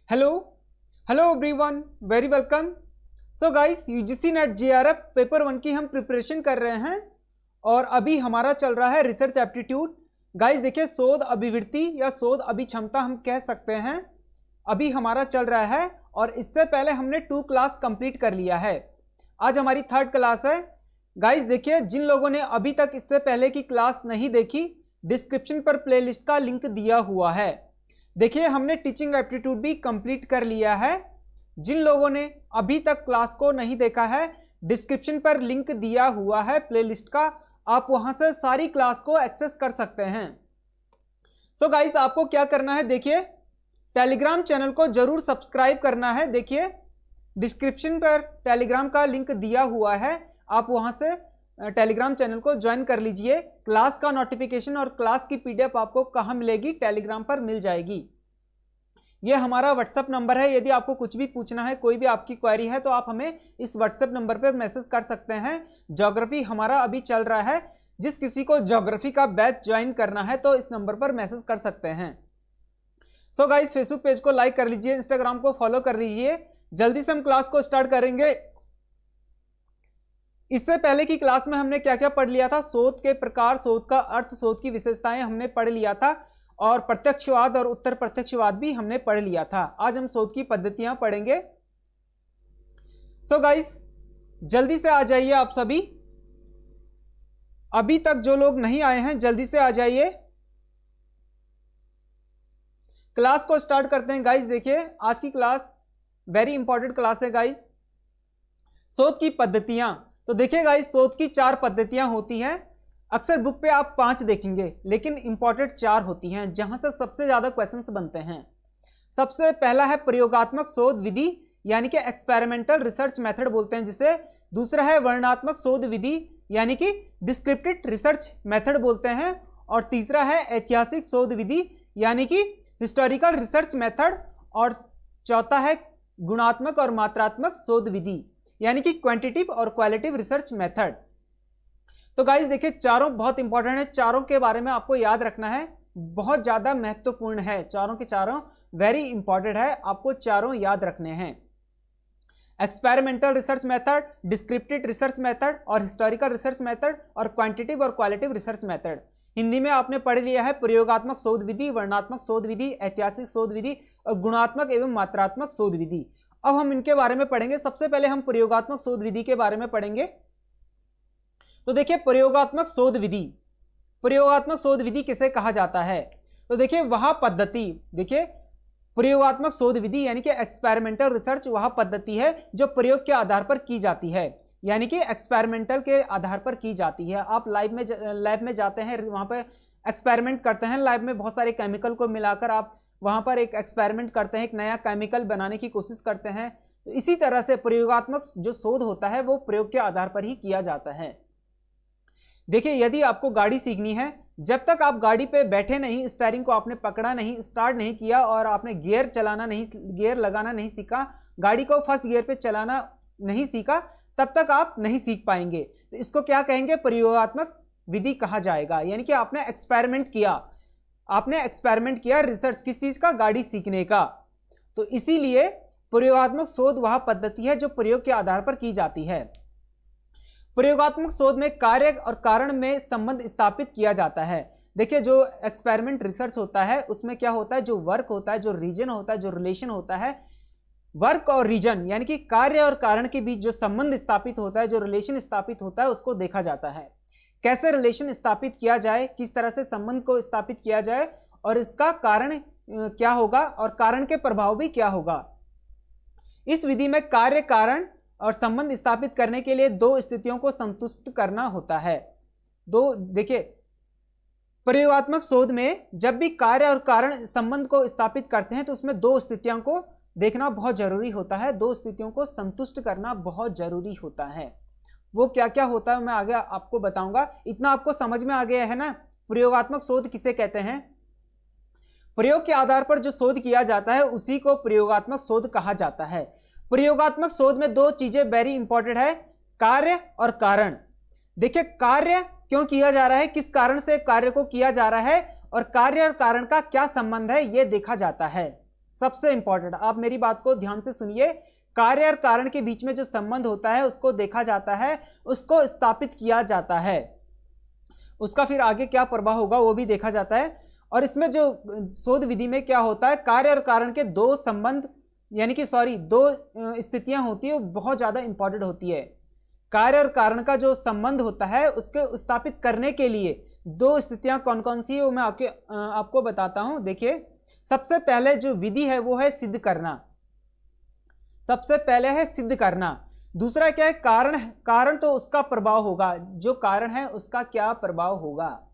Hello hello everyone, very welcome. So guys, UGC net JRF paper 1 की हम preparation कर रहे हैं और अभी हमारा चल रहा है रिसर्च एप्टीट्यूड। गाइस देखिए, शोध अभिवृत्ति या शोध अभिक्षमता हम कह सकते हैं, अभी हमारा चल रहा है और इससे पहले हमने 2 क्लास कंप्लीट कर लिया है। आज हमारी 3rd क्लास है। गाइस देखिए, जिन लोगों ने अभी तक इससे पहले की क्लास नहीं देखी, डिस्क्रिप्शन पर प्लेलिस्ट का लिंक दिया हुआ है। देखिए, हमने टीचिंग एप्टीट्यूड भी कंप्लीट कर लिया है। जिन लोगों ने अभी तक क्लास को नहीं देखा है, डिस्क्रिप्शन पर लिंक दिया हुआ है प्लेलिस्ट का, आप वहां से सारी क्लास को एक्सेस कर सकते हैं। सो गाइस, आपको क्या करना है, देखिए टेलीग्राम चैनल को जरूर सब्सक्राइब करना है। देखिए डिस्क्रिप्शन पर टेलीग्राम का लिंक दिया हुआ है, आप वहां से टेलीग्राम चैनल को ज्वाइन कर लीजिए। क्लास का नोटिफिकेशन और क्लास की पीडीएफ आपको कहां मिलेगी? टेलीग्राम पर मिल जाएगी। ये हमारा व्हाट्सएप नंबर है। यदि आपको कुछ भी पूछना है, कोई भी आपकी क्वेरी है, तो आप हमें इस व्हाट्सएप नंबर पर मैसेज कर सकते हैं। ज्योग्राफी हमारा अभी चल रहा है, जिस किसी को ज्योग्राफी का बैच ज्वाइन करना है तो इस नंबर पर मैसेज कर सकते हैं। सो गाइस, फेसबुक पेज को लाइक कर लीजिए, इंस्टाग्राम को फॉलो कर लीजिए। जल्दी से हम क्लास को स्टार्ट करेंगे। इससे पहले की क्लास में हमने क्या क्या पढ़ लिया था? शोध के प्रकार, शोध का अर्थ, शोध की विशेषताएं हमने पढ़ लिया था और प्रत्यक्षवाद और उत्तर प्रत्यक्षवाद भी हमने पढ़ लिया था। आज हम शोध की पद्धतियां पढ़ेंगे। सो गाइस, जल्दी से आ जाइए आप सभी। अभी तक जो लोग नहीं आए हैं, जल्दी से आ जाइए। क्लास को स्टार्ट करते हैं। गाइस देखिए, आज की क्लास वेरी इंपॉर्टेंट क्लास है गाइस। शोध की पद्धतियां, तो देखिए गाइस, शोध की 4 पद्धतियां होती हैं। अक्सर बुक पे आप 5 देखेंगे, लेकिन इंपॉर्टेंट 4 होती हैं, जहां से सबसे ज्यादा क्वेश्चंस बनते हैं। सबसे पहला है प्रयोगात्मक शोध विधि, यानी कि एक्सपेरिमेंटल रिसर्च मेथड बोलते हैं जिसे। दूसरा है वर्णनात्मक शोध विधि, यानी कि डिस्क्रिप्टिव रिसर्च मेथड बोलते हैं। और तीसरा है ऐतिहासिक शोध विधि, यानी कि हिस्टोरिकल रिसर्च मेथड। और चौथा है गुणात्मक और मात्रात्मक शोध विधि, यानी कि क्वांटिटिव और क्वालिटिव रिसर्च मेथड। तो गाइस देखिए, चारों बहुत इंपॉर्टेंट है, चारों के बारे में आपको याद रखना है, बहुत ज्यादा महत्वपूर्ण है। चारों के चारों वेरी इंपॉर्टेंट है, आपको चारों याद रखने हैं। Experimental research method, descriptive research method और हिस्टोरिकल रिसर्च मेथड और क्वांटिटिव और क्वालिटिव रिसर्च मेथड। हिंदी में आपने पढ़ लिया है प्रयोगात्मक शोध विधि, वर्णनात्मक शोध विधि, ऐतिहासिक शोध विधि और गुणात्मक एवं मात्रात्मक शोध विधि। अब हम इनके बारे में पढ़ेंगे। सबसे पहले हम प्रयोगात्मक शोध विधि के बारे में पढ़ेंगे। तो देखिए, प्रयोगात्मक शोध विधि, प्रयोगात्मक शोध विधि किसे कहा जाता है? तो देखिए, वह पद्धति, देखिए प्रयोगात्मक शोध विधि यानी कि एक्सपेरिमेंटल रिसर्च वह पद्धति है जो प्रयोग के आधार पर की जाती है, यानी कि एक्सपेरिमेंटल के आधार पर की जाती है। आप लैब में जाते हैं, वहां पर एक्सपेरिमेंट करते हैं। लैब में बहुत सारे केमिकल को मिलाकर आप वहां पर एक एक्सपेरिमेंट करते हैं, एक नया केमिकल बनाने की कोशिश करते हैं। तो इसी तरह से प्रयोगात्मक जो शोध होता है वो प्रयोग के आधार पर ही किया जाता है। देखिए, यदि आपको गाड़ी सीखनी है, जब तक आप गाड़ी पे बैठे नहीं, स्टीयरिंग को आपने पकड़ा नहीं, स्टार्ट नहीं किया और आपने गियर लगाना नहीं सीखा, गाड़ी को फर्स्ट गियर पे चलाना नहीं सीखा, तब तक आप नहीं सीख पाएंगे। तो इसको क्या कहेंगे? प्रयोगात्मक विधि कहा जाएगा। यानी कि आपने एक्सपेरिमेंट किया, रिसर्च किस चीज का? गाड़ी सीखने का। तो इसीलिए प्रयोगात्मक शोध वह पद्धति है जो प्रयोग के आधार पर की जाती है। प्रयोगात्मक शोध में कार्य और कारण में संबंध स्थापित किया जाता है। देखिए, जो एक्सपेरिमेंट रिसर्च होता है उसमें क्या होता है? जो वर्क होता है, जो रीजन होता है, जो रिलेशन होता है, वर्क और रीजन यानी कि कार्य और कारण के बीच जो संबंध स्थापित होता है, जो रिलेशन स्थापित होता है, उसको देखा जाता है। कैसे रिलेशन स्थापित किया जाए, किस तरह से संबंध को स्थापित किया जाए और इसका कारण क्या होगा और कारण के प्रभाव भी क्या होगा। इस विधि में कार्य, कारण और संबंध स्थापित करने के लिए 2 स्थितियों को संतुष्ट करना होता है। देखिए, प्रयोगात्मक शोध में जब भी कार्य और कारण संबंध को स्थापित करते हैं तो उसमें 2 स्थितियों को देखना बहुत जरूरी होता है, 2 स्थितियों को संतुष्ट करना बहुत जरूरी होता है। वो क्या क्या होता है मैं आगे आपको बताऊंगा। इतना आपको समझ में आ गया है ना? प्रयोगात्मक शोध किसे कहते हैं? प्रयोग के आधार पर जो शोध किया जाता है उसी को प्रयोगात्मक शोध कहा जाता है। प्रयोगात्मक शोध में 2 चीजें वेरी इंपॉर्टेंट है, कार्य और कारण। देखिए, कार्य क्यों किया जा रहा है, किस कारण से कार्य को किया जा रहा है और कार्य और कारण का क्या संबंध है, यह देखा जाता है। सबसे इंपॉर्टेंट, आप मेरी बात को ध्यान से सुनिए। कार्य और कारण के बीच में जो संबंध होता है उसको देखा जाता है, उसको स्थापित किया जाता है, उसका फिर आगे क्या प्रभाव होगा वो भी देखा जाता है। और इसमें जो शोध विधि में क्या होता है, कार्य और कारण के दो संबंध यानी कि दो स्थितियां होती है, बहुत ज्यादा इंपॉर्टेंट होती है। कार्य और कारण का जो संबंध होता है उसको स्थापित करने के लिए दो स्थितियां कौन कौन सी है वो मैं आपको बताता हूं। देखिए, सबसे पहले जो विधि है वो है सिद्ध करना, सबसे पहले है सिद्ध करना। दूसरा क्या है, कारण। कारण तो उसका प्रभाव होगा, जो कारण है उसका क्या प्रभाव होगा।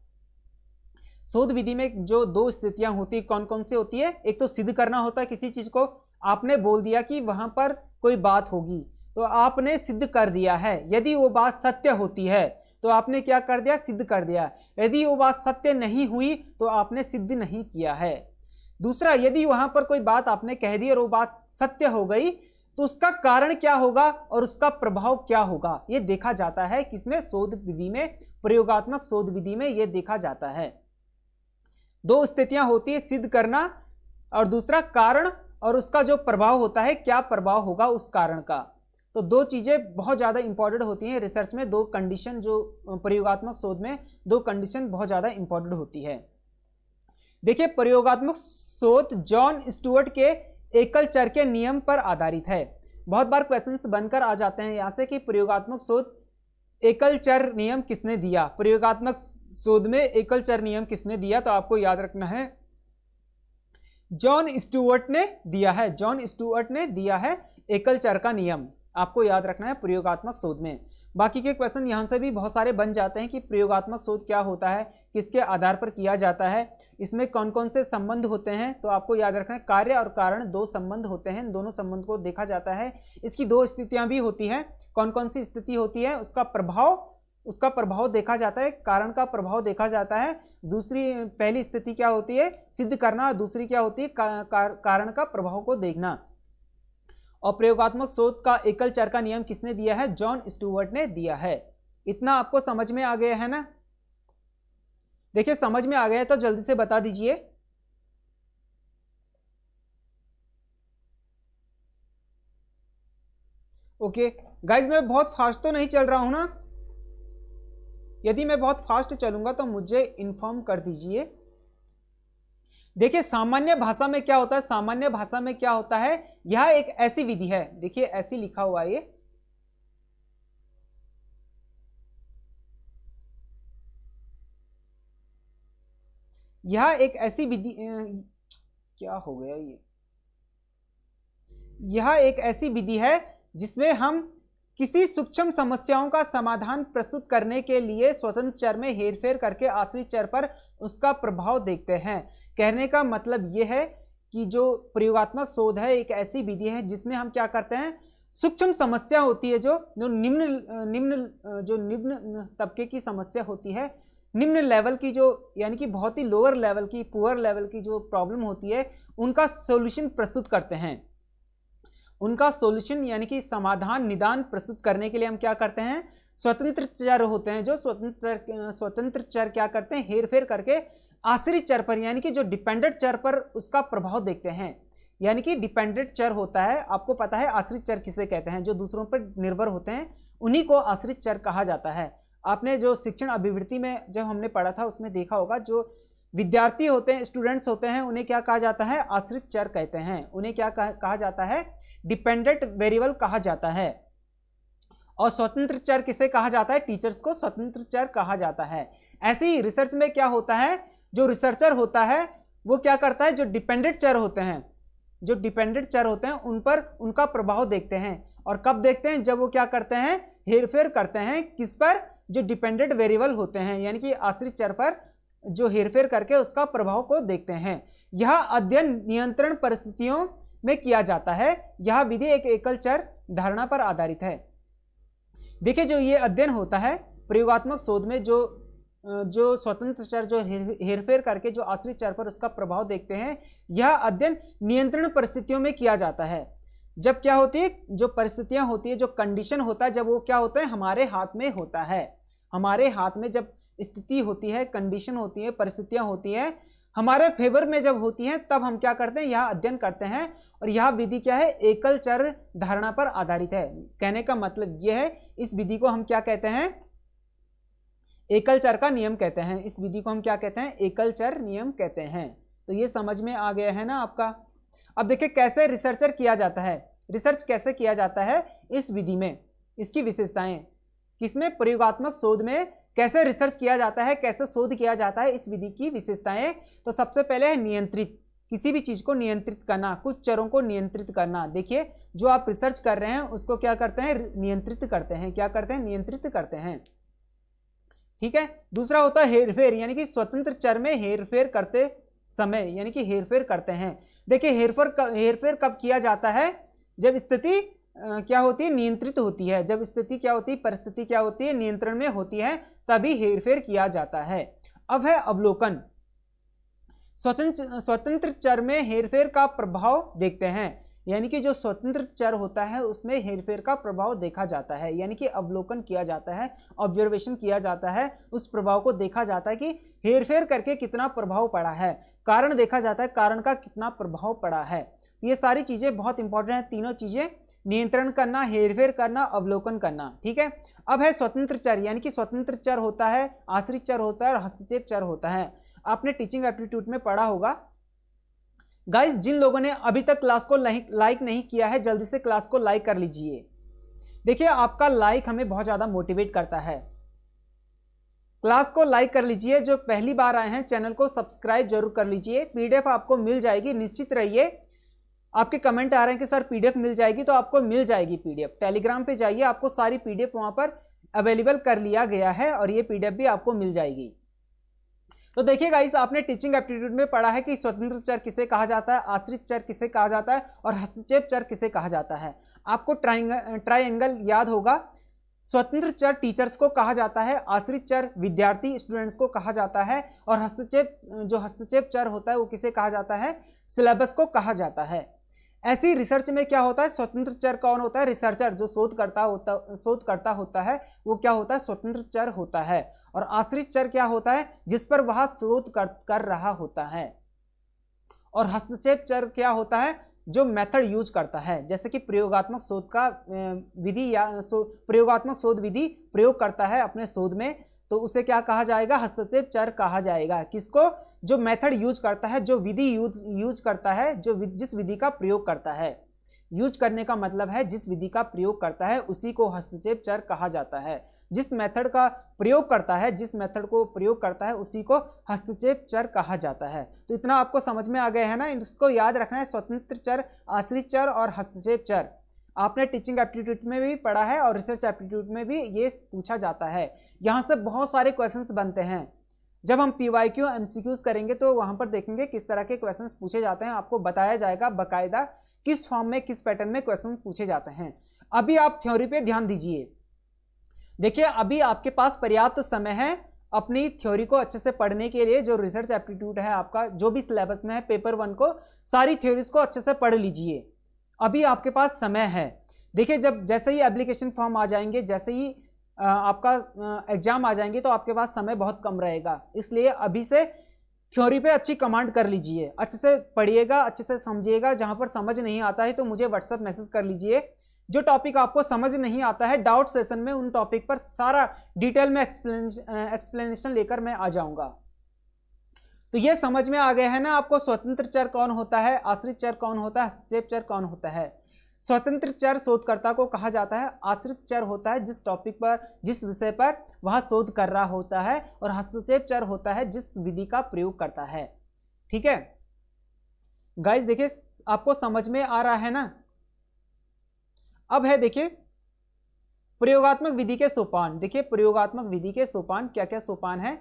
शोध विधि में जो दो स्थितियां होती कौन कौन सी होती है, एक तो सिद्ध करना होता है, किसी चीज को आपने बोल दिया कि वहां पर कोई बात होगी तो आपने सिद्ध कर दिया है, यदि वो बात सत्य होती है तो आपने क्या कर दिया, सिद्ध कर दिया। यदि वो बात सत्य नहीं हुई तो आपने सिद्ध नहीं किया है। दूसरा, यदि वहां पर कोई बात आपने कह दी और वो बात सत्य हो गई तो उसका कारण क्या होगा और उसका प्रभाव क्या होगा, ये देखा जाता है किसमें, शोध विधि में, प्रयोगात्मक शोध विधि में ये देखा जाता है। दो स्थितियां होती है, सिद्ध करना और दूसरा कारण, और उसका जो प्रभाव होता है क्या प्रभाव होगा उस कारण का। तो दो चीजें बहुत ज्यादा इंपॉर्टेंट होती हैं रिसर्च में, दो कंडीशन जो प्रयोगात्मक शोध में दो कंडीशन बहुत ज्यादा इंपॉर्टेंट होती है। देखिए, प्रयोगात्मक शोध जॉन स्टुअर्ट के एकल चर के नियम पर आधारित है। बहुत बार क्वेश्चंस बनकर आ जाते हैं यहां से कि प्रयोगात्मक शोध एकल चर नियम किसने दिया, प्रयोगात्मक शोध में एकल चर नियम किसने दिया, तो आपको याद रखना है जॉन स्टुअर्ट ने दिया है, जॉन स्टुअर्ट ने दिया है एकल चर का नियम, आपको याद रखना है प्रयोगात्मक शोध में। बाकी के क्वेश्चन यहां से भी बहुत सारे बन जाते हैं कि प्रयोगात्मक शोध क्या होता है, किसके आधार पर किया जाता है, इसमें कौन कौन से संबंध होते हैं, तो आपको याद रखना है कार्य और कारण दो संबंध होते हैं, दोनों संबंध को देखा जाता है। इसकी दो स्थितियां भी होती हैं, कौन कौन सी स्थिति होती है, उसका प्रभाव देखा जाता है, कारण का प्रभाव देखा जाता है। दूसरी, पहली स्थिति क्या होती है, सिद्ध करना, दूसरी क्या होती है, कारण का प्रभाव को देखना। और प्रयोगात्मक शोध का एकल चर का नियम किसने दिया है, जॉन स्टुअर्ट ने दिया है। इतना आपको समझ में आ गया है ना। देखिए, समझ में आ गया है तो जल्दी से बता दीजिए। ओके गाइज, मैं बहुत फास्ट तो नहीं चल रहा हूं ना, यदि मैं बहुत फास्ट चलूंगा तो मुझे इन्फॉर्म कर दीजिए। देखिए, सामान्य भाषा में क्या होता है, सामान्य भाषा में क्या होता है, यह एक ऐसी विधि है, देखिए ऐसी लिखा हुआ है यह एक ऐसी विधि, क्या हो गया ये, यह एक ऐसी विधि है जिसमें हम किसी सूक्ष्म समस्याओं का समाधान प्रस्तुत करने के लिए स्वतंत्र चर में हेरफेर करके आश्रित चर पर उसका प्रभाव देखते हैं। कहने का मतलब यह है कि जो प्रयोगात्मक शोध है एक ऐसी विधि है जिसमें हम क्या करते हैं, सूक्ष्म समस्या होती है जो निम्न तबके की समस्या होती है, निम्न लेवल की जो यानी कि बहुत ही लोअर लेवल की, पुअर लेवल की जो प्रॉब्लम होती है उनका सॉल्यूशन प्रस्तुत करते हैं। उनका सॉल्यूशन यानी कि समाधान, निदान प्रस्तुत करने के लिए हम क्या करते हैं, स्वतंत्र चर होते हैं, जो स्वतंत्र चर क्या करते हैं, हेरफेर करके आश्रित चर पर यानी कि जो डिपेंडेंट चर पर उसका प्रभाव देखते हैं। यानी कि डिपेंडेंट चर होता है, आपको पता है आश्रित चर किसे कहते हैं, जो दूसरों पर निर्भर होते हैं उन्हीं को आश्रित चर कहा जाता है। आपने जो शिक्षण अभिवृत्ति में जब हमने पढ़ा था उसमें देखा होगा, जो विद्यार्थी होते हैं, स्टूडेंट्स होते हैं, उन्हें क्या कहा जाता है, आश्रित चर कहते हैं, उन्हें क्या कहा जाता है, डिपेंडेंट वेरिएबल कहा जाता है। और स्वतंत्र चर किसे कहा जाता है, टीचर्स को स्वतंत्र चर कहा जाता है। ऐसे ही रिसर्च में क्या होता है, जो रिसर्चर होता है वो क्या करता है, जो डिपेंडेंट चर होते हैं, जो डिपेंडेंट चर होते हैं उन पर उनका प्रभाव देखते हैं। और कब देखते हैं, जब वो क्या करते हैं, हेरफेर करते हैं, किस पर, जो डिपेंडेंट वेरिएबल होते हैं यानी कि आश्रित चर पर जो हेरफेर करके उसका प्रभाव को देखते हैं। यह अध्ययन नियंत्रण परिस्थितियों में किया जाता है। यह विधि एक एकल चर धारणा पर आधारित है। देखिए, जो ये अध्ययन होता है प्रयोगात्मक शोध में, जो स्वतंत्र चर जो हेरफेर करके जो आश्रित चर पर उसका प्रभाव देखते हैं, यह अध्ययन नियंत्रण परिस्थितियों में किया जाता है। जब क्या होती है, जो परिस्थितियां होती है, जो कंडीशन होता है, जब वो क्या होता है, हमारे हाथ में होता है। हमारे हाथ में जब स्थिति होती है, कंडीशन होती है, परिस्थितियां होती है, हमारे फेवर में जब होती हैं तब हम क्या करते हैं, यह अध्ययन करते हैं। और यह विधि क्या है, एकल चर धारणा पर आधारित है। कहने का मतलब यह है, इस विधि को हम क्या कहते हैं, एकल चर का नियम कहते हैं। इस विधि को हम क्या कहते हैं, एकल चर नियम कहते हैं। तो ये समझ में आ गया है ना आपका। अब देखिए कैसे रिसर्चर किया जाता है, रिसर्च कैसे किया जाता है इस विधि में, इसकी विशेषताएं, किसमें, प्रयोगात्मक शोध में कैसे रिसर्च किया जाता है, कैसे शोध किया जाता है, इस विधि की विशेषताएं। तो सबसे पहले है नियंत्रित, किसी भी चीज को नियंत्रित करना, कुछ चरों को नियंत्रित करना। देखिए जो आप रिसर्च कर रहे हैं उसको क्या करते हैं, नियंत्रित करते हैं। क्या करते हैं, नियंत्रित करते हैं। ठीक है। दूसरा होता है हेरफेर, यानी कि स्वतंत्र चर में हेरफेर करते समय, यानी कि हेरफेर करते हैं। देखिए हेरफेर कब किया जाता है, जब स्थिति क्या होती है, नियंत्रित होती है। जब स्थिति क्या होती है, परिस्थिति क्या होती है, नियंत्रण में होती है, तभी हेरफेर किया जाता है। अब है अवलोकन, स्वतंत्र चर में हेरफेर का प्रभाव देखते हैं, यानी कि जो स्वतंत्र चर होता है उसमें हेरफेर का प्रभाव देखा जाता है, यानी कि अवलोकन किया जाता है, ऑब्जर्वेशन किया जाता है, उस प्रभाव को देखा जाता है कि हेरफेर करके कितना प्रभाव पड़ा है, कारण देखा जाता है, कारण का कितना प्रभाव पड़ा है। ये सारी चीजें बहुत इंपॉर्टेंट है, तीनों चीजें, नियंत्रण करना, हेरफेर करना, अवलोकन करना। ठीक है। अब है स्वतंत्र चर, यानी कि स्वतंत्र चर होता है, आश्रित चर होता है और हस्तक्षेप चर होता है। आपने टीचिंग एप्टीट्यूड में पढ़ा होगा। गाइस जिन लोगों ने अभी तक क्लास को लाइक नहीं किया है, जल्दी से क्लास को लाइक कर लीजिए। देखिए आपका लाइक हमें बहुत ज्यादा मोटिवेट करता है। क्लास को लाइक कर लीजिए। जो पहली बार आए हैं चैनल को सब्सक्राइब जरूर कर लीजिए। पीडीएफ आपको मिल जाएगी, निश्चित रहिए। आपके कमेंट आ रहे हैं कि सर पीडीएफ मिल जाएगी, तो आपको मिल जाएगी पीडीएफ। टेलीग्राम पे जाइए, आपको सारी पीडीएफ वहां पर अवेलेबल कर लिया गया है और ये पीडीएफ भी आपको मिल जाएगी। तो देखिए गाइस, आपने टीचिंग एप्टीट्यूड में पढ़ा है कि स्वतंत्र चर किसे कहा जाता है, आश्रित चर किसे कहा जाता है और हस्तक्षेप चर किसे कहा जाता है। आपको ट्राइंगल याद होगा। स्वतंत्र चर टीचर्स को कहा जाता है, आश्रित चर विद्यार्थी स्टूडेंट्स को कहा जाता है और हस्तक्षेप चर होता है वो किसे कहा जाता है, सिलेबस को कहा जाता है। ऐसी रिसर्च में क्या होता है, स्वतंत्र चर कौन होता है, रिसर्चर जो शोधकर्ता होता है वो क्या होता है, स्वतंत्र चर होता है। और आश्रित चर क्या होता है, जिस पर वह शोध कर रहा होता है। और हस्तक्षेप चर क्या होता है, जो मेथड यूज करता है, जैसे कि प्रयोगात्मक शोध का विधि या प्रयोगात्मक शोध विधि प्रयोग करता है अपने शोध में, तो उसे क्या कहा जाएगा, हस्तक्षेप चर कहा जाएगा। किसको, जो मेथड यूज करता है, जो विधि यूज करता है, जिस विधि का प्रयोग करता है। यूज करने का मतलब है जिस विधि का प्रयोग करता है उसी को हस्तक्षेप चर कहा जाता है। जिस मेथड का प्रयोग करता है, जिस मेथड को प्रयोग करता है उसी को हस्तक्षेप चर कहा जाता है। तो इतना आपको समझ में आ गया है ना, इसको याद रखना है। स्वतंत्र चर, आश्रित चर और हस्तक्षेप चर आपने टीचिंग एप्टीट्यूड में भी पढ़ा है और रिसर्च एप्टीट्यूड में भी ये पूछा जाता है। यहाँ से बहुत सारे क्वेश्चंस बनते हैं। जब हम पीवाईक्यू एमसीक्यूज करेंगे तो वहां पर देखेंगे किस तरह के क्वेश्चंस पूछे जाते हैं, आपको बताया जाएगा बकायदा किस फॉर्म में, किस पैटर्न में क्वेश्चन पूछे जाते हैं। अभी आप थ्योरी पे ध्यान दीजिए। देखिए अभी आपके पास पर्याप्त समय है अपनी थ्योरी को अच्छे से पढ़ने के लिए। जो रिसर्च एप्टीट्यूड है आपका, जो भी सिलेबस में है पेपर 1 को, सारी थ्योरीज को अच्छे से पढ़ लीजिए। अभी आपके पास समय है। देखिए जैसे ही एप्लीकेशन फॉर्म आ जाएंगे, जैसे ही आपका एग्जाम आ जाएंगे, तो आपके पास समय बहुत कम रहेगा। इसलिए अभी से थ्योरी पे अच्छी कमांड कर लीजिए, अच्छे से पढ़िएगा, अच्छे से समझिएगा। जहां पर समझ नहीं आता है तो मुझे व्हाट्सएप मैसेज कर लीजिए। जो टॉपिक आपको समझ नहीं आता है, डाउट सेशन में उन टॉपिक पर सारा डिटेल में एक्सप्लेनेशन लेकर मैं आ जाऊंगा। तो ये समझ में आ गया है ना आपको, स्वतंत्र चर कौन होता है, आश्रित चर कौन होता है, हस्तक्षेप चर कौन होता है। स्वतंत्र चर शोधकर्ता को कहा जाता है, आश्रित चर होता है जिस टॉपिक पर, जिस विषय पर वह शोध कर रहा होता है, और हस्तक्षेप चर होता है जिस विधि का प्रयोग करता है। ठीक है गाइस, देखिए आपको समझ में आ रहा है ना। अब है देखिए प्रयोगात्मक विधि के सोपान। देखिए प्रयोगात्मक विधि के सोपान क्या क्या सोपान है।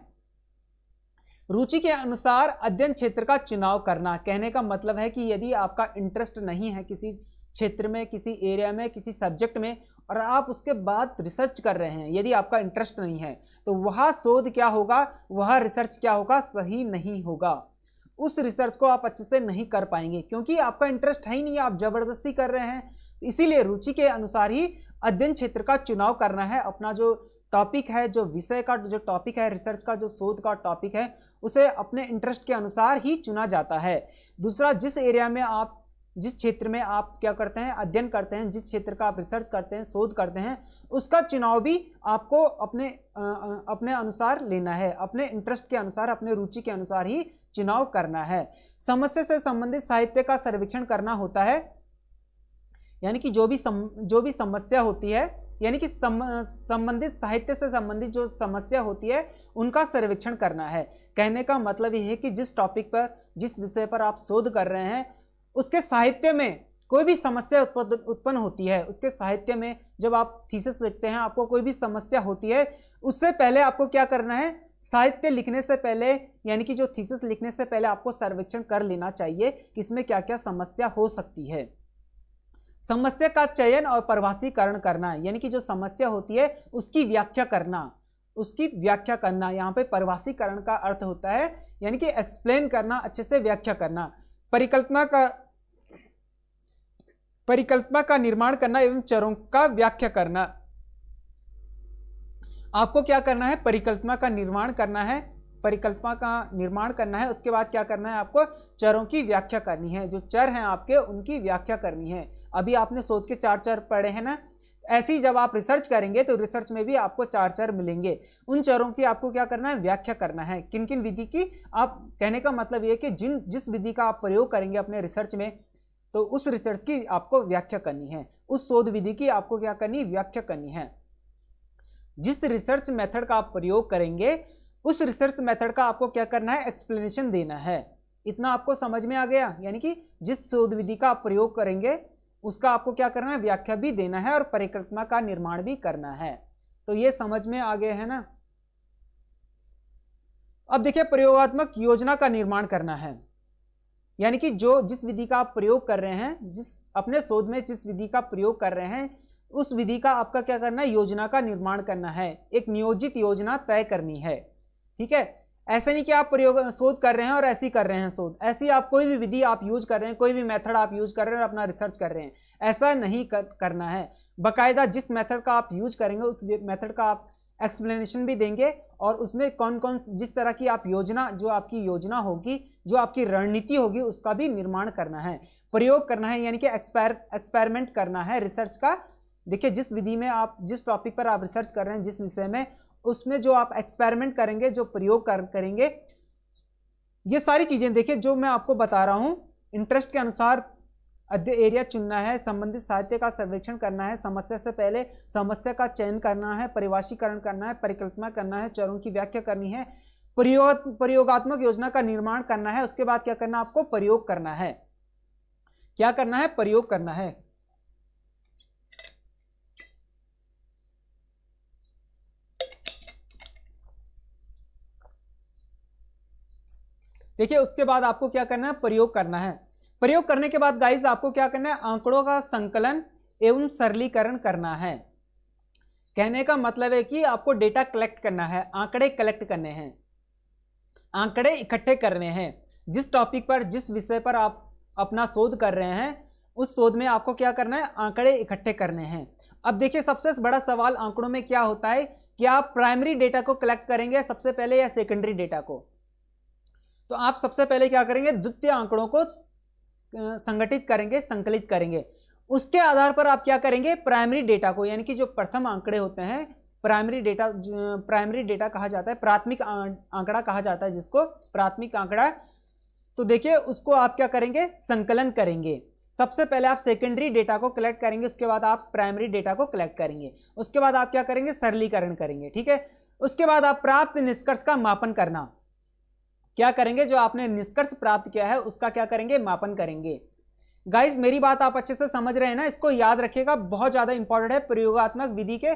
रुचि के अनुसार अध्ययन क्षेत्र का चुनाव करना। कहने का मतलब है कि यदि आपका इंटरेस्ट नहीं है किसी क्षेत्र में, किसी एरिया में, किसी सब्जेक्ट में, और आप उसके बाद रिसर्च कर रहे हैं, यदि आपका इंटरेस्ट नहीं है तो वह शोध क्या होगा, वह रिसर्च क्या होगा, सही नहीं होगा। उस रिसर्च को आप अच्छे से नहीं कर पाएंगे क्योंकि आपका इंटरेस्ट है ही नहीं, आप जबरदस्ती कर रहे हैं। इसीलिए रुचि के अनुसार ही अध्ययन क्षेत्र का चुनाव करना है। अपना जो टॉपिक है, जो विषय का जो टॉपिक है, रिसर्च का जो शोध का टॉपिक है, उसे अपने इंटरेस्ट के अनुसार ही चुना जाता है। दूसरा, जिस एरिया में आप, जिस क्षेत्र में आप क्या करते हैं, अध्ययन करते हैं, जिस क्षेत्र का आप रिसर्च करते हैं, शोध करते हैं, उसका चुनाव भी आपको अपने अनुसार लेना है, अपने इंटरेस्ट के अनुसार, अपने रुचि के अनुसार ही चुनाव करना है। समस्या से संबंधित साहित्य का सर्वेक्षण करना होता है, यानी कि जो भी समस्या होती है, यानी कि संबंधित साहित्य से संबंधित जो समस्या होती है उनका सर्वेक्षण करना है। कहने का मतलब ये है कि जिस टॉपिक पर, जिस विषय पर आप शोध कर रहे हैं, उसके साहित्य में कोई भी समस्या उत्पन्न होती है, उसके साहित्य में जब आप थीसिस लिखते हैं, आपको कोई भी समस्या होती है, उससे पहले आपको क्या करना है, साहित्य लिखने से पहले, यानी कि जो थीसिस लिखने से पहले आपको सर्वेक्षण कर लेना चाहिए कि इसमें क्या क्या समस्या हो सकती है। समस्या का चयन और परिभाषीकरण करना, यानी कि जो समस्या होती है उसकी व्याख्या करना, यहाँ पे परिभाषीकरण का अर्थ होता है यानी कि एक्सप्लेन करना, अच्छे से व्याख्या करना। परिकल्पना का निर्माण करना एवं चरों का व्याख्या करना। आपको क्या करना है, परिकल्पना का निर्माण करना है, उसके बाद क्या करना है, आपको चरों की व्याख्या करनी है। जो चर हैं आपके, उनकी व्याख्या करनी है। अभी आपने शोध के 4 चर पढ़े हैं ना, ऐसे ही जब आप रिसर्च करेंगे तो रिसर्च में भी आपको 4 चर मिलेंगे। उन चरों की आपको क्या करना है, व्याख्या करना है। किन किन विधि की, आप कहने का मतलब ये कि जिस विधि का आप प्रयोग करेंगे अपने रिसर्च में, तो उस रिसर्च की आपको व्याख्या करनी है, उस शोध विधि की आपको क्या करनी, व्याख्या करनी है। जिस रिसर्च मेथड का आप प्रयोग करेंगे, उस रिसर्च मेथड का आपको क्या करना है, एक्सप्लेनेशन देना है। इतना आपको समझ में आ गया, यानी कि जिस शोध विधि का आप प्रयोग करेंगे उसका आपको क्या करना है, व्याख्या भी देना है और परिकल्पना का निर्माण भी करना है। तो ये समझ में आ गए है ना। अब देखिए, प्रयोगात्मक योजना का निर्माण करना है, यानी कि जिस विधि का आप प्रयोग कर रहे हैं, जिस अपने शोध में जिस विधि का प्रयोग कर रहे हैं, उस विधि का आपका क्या करना है, योजना का निर्माण करना है, एक नियोजित योजना तय करनी है। ठीक है, ऐसे नहीं कि आप शोध कर रहे हैं और ऐसे ही कर रहे हैं शोध, ऐसी आप कोई भी विधि आप यूज कर रहे हैं, कोई भी मेथड आप यूज कर रहे हैं और अपना रिसर्च कर रहे हैं, ऐसा नहीं करना है। बाकायदा जिस मेथड का आप यूज करेंगे उस मेथड का आप एक्सप्लेनेशन भी देंगे और उसमें कौन कौन जिस तरह की आप योजना, जो आपकी योजना होगी, जो आपकी रणनीति होगी, उसका भी निर्माण करना है, प्रयोग करना है, यानी कि एक्सपेरिमेंट करना है रिसर्च का। देखिए, जिस विधि में आप, जिस टॉपिक पर आप रिसर्च कर रहे हैं, जिस विषय में, उसमें जो आप एक्सपेरिमेंट करेंगे, जो प्रयोग करेंगे, ये सारी चीजें देखिए जो मैं आपको बता रहा हूं, इंटरेस्ट के अनुसार एरिया चुनना है, संबंधित साहित्य का सर्वेक्षण करना है, समस्या से पहले समस्या का चयन करना है, परिभाषीकरण करना है, परिकल्पना करना है, चरों की व्याख्या करनी है, प्रयोगात्मक योजना का निर्माण करना है, उसके बाद क्या करना, आपको प्रयोग करना है। क्या करना है, प्रयोग करना है। देखिए, उसके बाद आपको क्या करना है, प्रयोग करना है। प्रयोग करने के बाद गाइस आपको क्या करना है, आंकड़ों का संकलन एवं सरलीकरण करना है। कहने का मतलब है कि आपको डेटा कलेक्ट करना है, आंकड़े कलेक्ट करने हैं, आंकड़े इकट्ठे करने हैं। जिस टॉपिक पर, जिस विषय पर आप अपना शोध कर रहे हैं, उस शोध में आपको क्या करना है, आंकड़े इकट्ठे करने हैं। अब देखिए, सबसे बड़ा सवाल आंकड़ों में क्या होता है कि आप प्राइमरी डेटा को कलेक्ट करेंगे सबसे पहले या सेकेंडरी डेटा को। तो आप सबसे पहले क्या करेंगे, द्वितीय आंकड़ों को संगठित करेंगे, संकलित करेंगे। उसके आधार पर आप क्या करेंगे, प्राइमरी डेटा को, यानी कि जो प्रथम आंकड़े होते हैं, प्राइमरी डेटा कहा जाता है, प्राथमिक आंकड़ा कहा जाता है जिसको, प्राथमिक आंकड़ा। तो देखिए, उसको आप क्या करेंगे, संकलन करेंगे। सबसे पहले आप सेकेंडरी डेटा को कलेक्ट करेंगे, उसके बाद आप प्राइमरी डेटा को कलेक्ट करेंगे, उसके बाद आप क्या करेंगे, सरलीकरण करेंगे। ठीक है, उसके बाद आप प्राप्त निष्कर्ष का मापन करना क्या करेंगे, जो आपने निष्कर्ष प्राप्त किया है उसका क्या करेंगे, मापन करेंगे। गाइस, मेरी बात आप अच्छे से समझ रहे हैं ना, इसको याद रखिएगा, बहुत ज्यादा इंपॉर्टेंट है। प्रयोगात्मक विधि के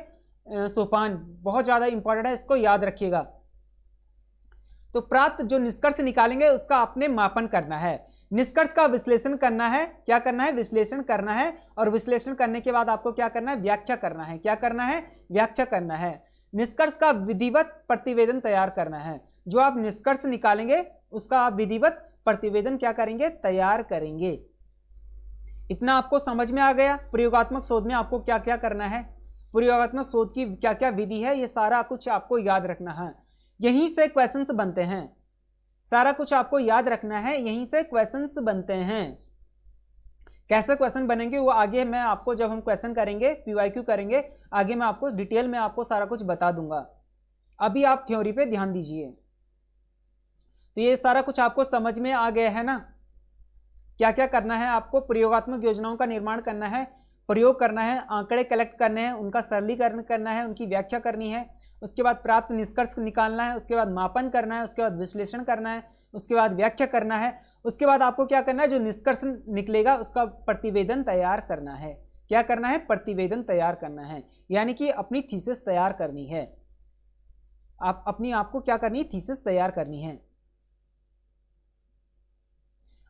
सोपान बहुत ज्यादा इंपॉर्टेंट है, इसको याद रखिएगा। तो प्राप्त जो निष्कर्ष निकालेंगे उसका आपने मापन करना है, निष्कर्ष का विश्लेषण करना है। क्या करना है, विश्लेषण करना है, और विश्लेषण करने के बाद आपको क्या करना है, व्याख्या करना है। क्या करना है, व्याख्या करना है। निष्कर्ष का विधिवत प्रतिवेदन तैयार करना है। जो आप निष्कर्ष निकालेंगे उसका आप विधिवत प्रतिवेदन क्या करेंगे, तैयार करेंगे। इतना आपको समझ में आ गया। प्रयोगात्मक शोध में आपको क्या क्या करना है, प्रयोगात्मक शोध की क्या क्या विधि है, ये सारा कुछ आपको याद रखना है। यहीं से क्वेश्चंस बनते हैं, सारा कुछ आपको याद रखना है, यहीं से क्वेश्चंस बनते हैं। कैसे क्वेश्चन बनेंगे वो आगे मैं आपको, जब हम क्वेश्चन करेंगे पीवाईक्यू करेंगे, आगे मैं आपको डिटेल में आपको सारा कुछ बता दूंगा। अभी आप थ्योरी पे ध्यान दीजिए। तो ये सारा कुछ आपको समझ में आ गया है ना, क्या क्या करना है आपको। प्रयोगात्मक योजनाओं का निर्माण करना है, प्रयोग करना है, आंकड़े कलेक्ट करने हैं, उनका सरलीकरण करना है, उनकी व्याख्या करनी है, उसके बाद प्राप्त निष्कर्ष निकालना है, उसके बाद मापन करना है, उसके बाद विश्लेषण करना है, उसके बाद व्याख्या करना है, उसके बाद आपको क्या करना है, जो निष्कर्ष निकलेगा उसका प्रतिवेदन तैयार करना है। क्या करना है? प्रतिवेदन तैयार करना है, यानी कि अपनी थीसिस तैयार करनी है। आप अपनी आपको क्या करनी है? थीसिस तैयार करनी है।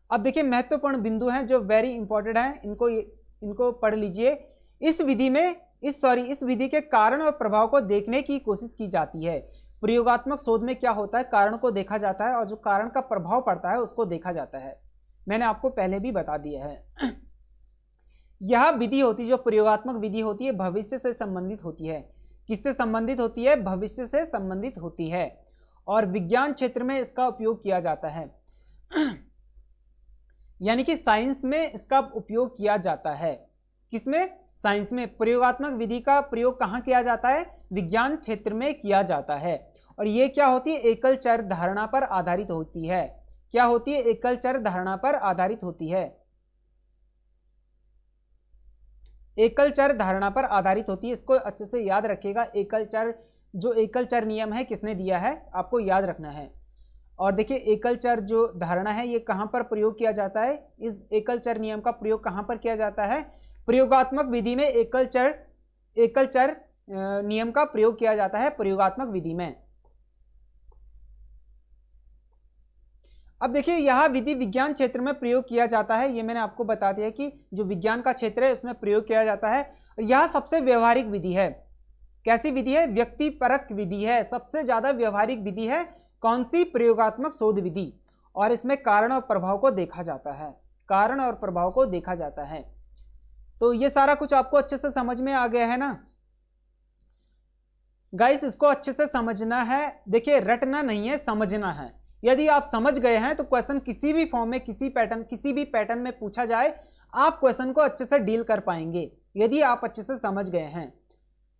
अब देखिए महत्वपूर्ण बिंदु हैं जो वेरी इंपॉर्टेंट हैं, इनको पढ़ लीजिए। इस विधि के कारण और प्रभाव को देखने की कोशिश की जाती है। प्रयोगात्मक शोध में क्या होता है? कारण को देखा जाता है और जो कारण का प्रभाव पड़ता है उसको देखा जाता है। मैंने आपको पहले भी बता दिया है। यह विधि होती है, जो प्रयोगात्मक विधि होती है, भविष्य से संबंधित होती है। किससे संबंधित होती है? भविष्य से संबंधित होती है, और विज्ञान क्षेत्र में इसका उपयोग किया जाता है। यानी कि साइंस में इसका उपयोग किया जाता है। किसमें? साइंस में। प्रयोगात्मक विधि का प्रयोग कहाँ किया जाता है? विज्ञान क्षेत्र में किया जाता है। और ये क्या होती है? एकल चर धारणा पर आधारित होती है। क्या होती है? एकल चर धारणा पर आधारित होती है। एकल चर धारणा पर आधारित होती है, इसको अच्छे से याद रखिएगा। एकल चर, जो एकल चर नियम है किसने दिया है आपको याद रखना है। और देखिए एकल चर जो धारणा है ये कहां पर प्रयोग किया जाता है? इस एकल चर नियम का प्रयोग कहां पर किया जाता है? प्रयोगात्मक विधि में एकल चर नियम का प्रयोग किया जाता है प्रयोगात्मक विधि में। अब देखिए यह विधि विज्ञान क्षेत्र में प्रयोग किया जाता है, ये मैंने आपको बता दिया कि जो विज्ञान का क्षेत्र है उसमें प्रयोग किया जाता है। यह सबसे व्यवहारिक विधि है। कैसी विधि है? व्यक्तिपरक विधि है, सबसे ज्यादा व्यवहारिक विधि है। कौन सी? प्रयोगात्मक शोध विधि। और इसमें कारण और प्रभाव को देखा जाता है। कारण और प्रभाव को देखा जाता है। तो ये सारा कुछ आपको अच्छे से समझ में आ गया है ना गाइस? इसको अच्छे से समझना है। देखिए रटना नहीं है, समझना है। यदि आप समझ गए हैं तो क्वेश्चन किसी भी फॉर्म में, किसी भी पैटर्न में पूछा जाए, आप क्वेश्चन को अच्छे से डील कर पाएंगे यदि आप अच्छे से समझ गए हैं।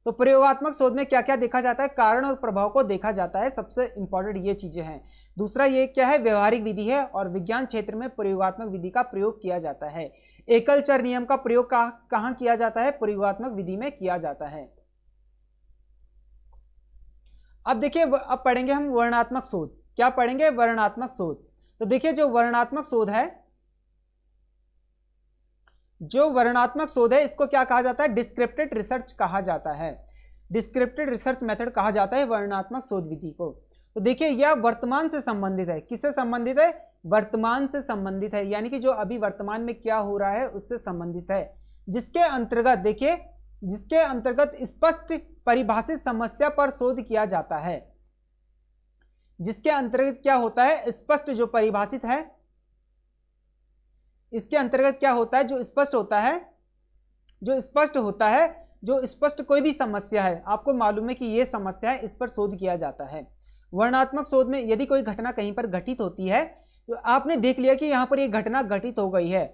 तो प्रयोगात्मक शोध में क्या क्या देखा जाता है? कारण और प्रभाव को देखा जाता है, सबसे इंपॉर्टेंट ये चीजें हैं। दूसरा ये क्या है? व्यवहारिक विधि है, और विज्ञान क्षेत्र में प्रयोगात्मक विधि का प्रयोग किया जाता है। एकल चर नियम का प्रयोग कहां किया जाता है? प्रयोगात्मक विधि में किया जाता है। अब देखिए अब पढ़ेंगे हम वर्णनात्मक शोध। क्या पढ़ेंगे? वर्णनात्मक शोध। तो देखिए जो वर्णनात्मक शोध है, इसको क्या कहा जाता है? डिस्क्रिप्टिव रिसर्च कहा जाता है। डिस्क्रिप्टिव रिसर्च मेथड कहा जाता है वर्णनात्मक शोध विधि को। तो देखिए यह वर्तमान से संबंधित है। किससे संबंधित है? वर्तमान से संबंधित है, यानी कि जो अभी वर्तमान में क्या हो रहा है उससे संबंधित है। जिसके अंतर्गत देखिए, जिसके अंतर्गत स्पष्ट परिभाषित समस्या पर शोध किया जाता है। जिसके अंतर्गत क्या होता है? स्पष्ट जो परिभाषित है, इसके अंतर्गत क्या होता है? जो स्पष्ट होता है, जो स्पष्ट कोई भी समस्या है, आपको मालूम है कि यह समस्या है, इस पर शोध किया जाता है। वर्णनात्मक शोध में यदि कोई घटना कहीं पर घटित होती है, तो आपने देख लिया कि यहां पर यह घटना घटित हो गई है,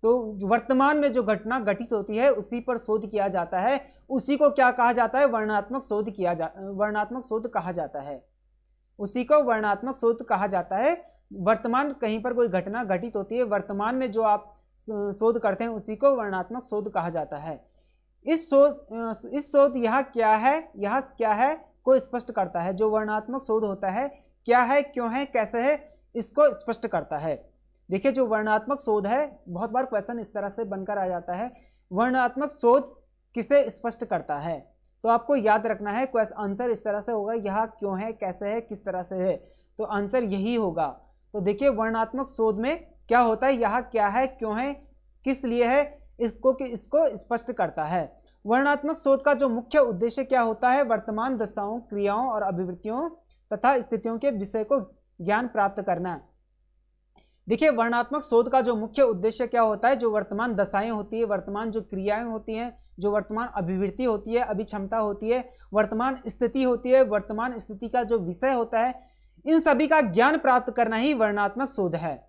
तो वर्तमान में जो घटना घटित होती है उसी पर शोध किया जाता है। उसी को क्या कहा जाता है? वर्णनात्मक शोध कहा जाता है। उसी को वर्णनात्मक शोध कहा जाता है। वर्तमान कहीं पर कोई घटना घटित होती है, वर्तमान में जो आप शोध करते हैं उसी को वर्णनात्मक शोध कहा जाता है। इस शोध यह क्या है को स्पष्ट करता है। जो वर्णनात्मक शोध होता है, क्या है, क्यों है, कैसे है, इसको स्पष्ट करता है। देखिए जो वर्णनात्मक शोध है, बहुत बार क्वेश्चन इस तरह से बनकर आ जाता है, वर्णनात्मक शोध किसे स्पष्ट करता है? तो आपको याद रखना है, आंसर इस तरह से होगा, यह क्यों है, कैसे है, किस तरह से है, तो आंसर यही होगा। तो देखिए वर्णनात्मक शोध में क्या होता है? यह क्या है, क्यों है, किस लिए है, इसको स्पष्ट करता है। वर्णनात्मक शोध का जो मुख्य उद्देश्य क्या होता है? वर्तमान दशाओं, क्रियाओं और अभिवृत्तियों तथा स्थितियों के विषय को ज्ञान प्राप्त करना। देखिए वर्णनात्मक शोध का जो मुख्य उद्देश्य क्या होता है? जो वर्तमान दशाएं होती है, वर्तमान जो क्रियाएं होती हैं, जो वर्तमान अभिवृत्ति होती है, अभिक्षमता होती है, वर्तमान स्थिति होती है, वर्तमान स्थिति का जो विषय होता है, इन सभी का ज्ञान प्राप्त करना ही वर्णनात्मक शोध है।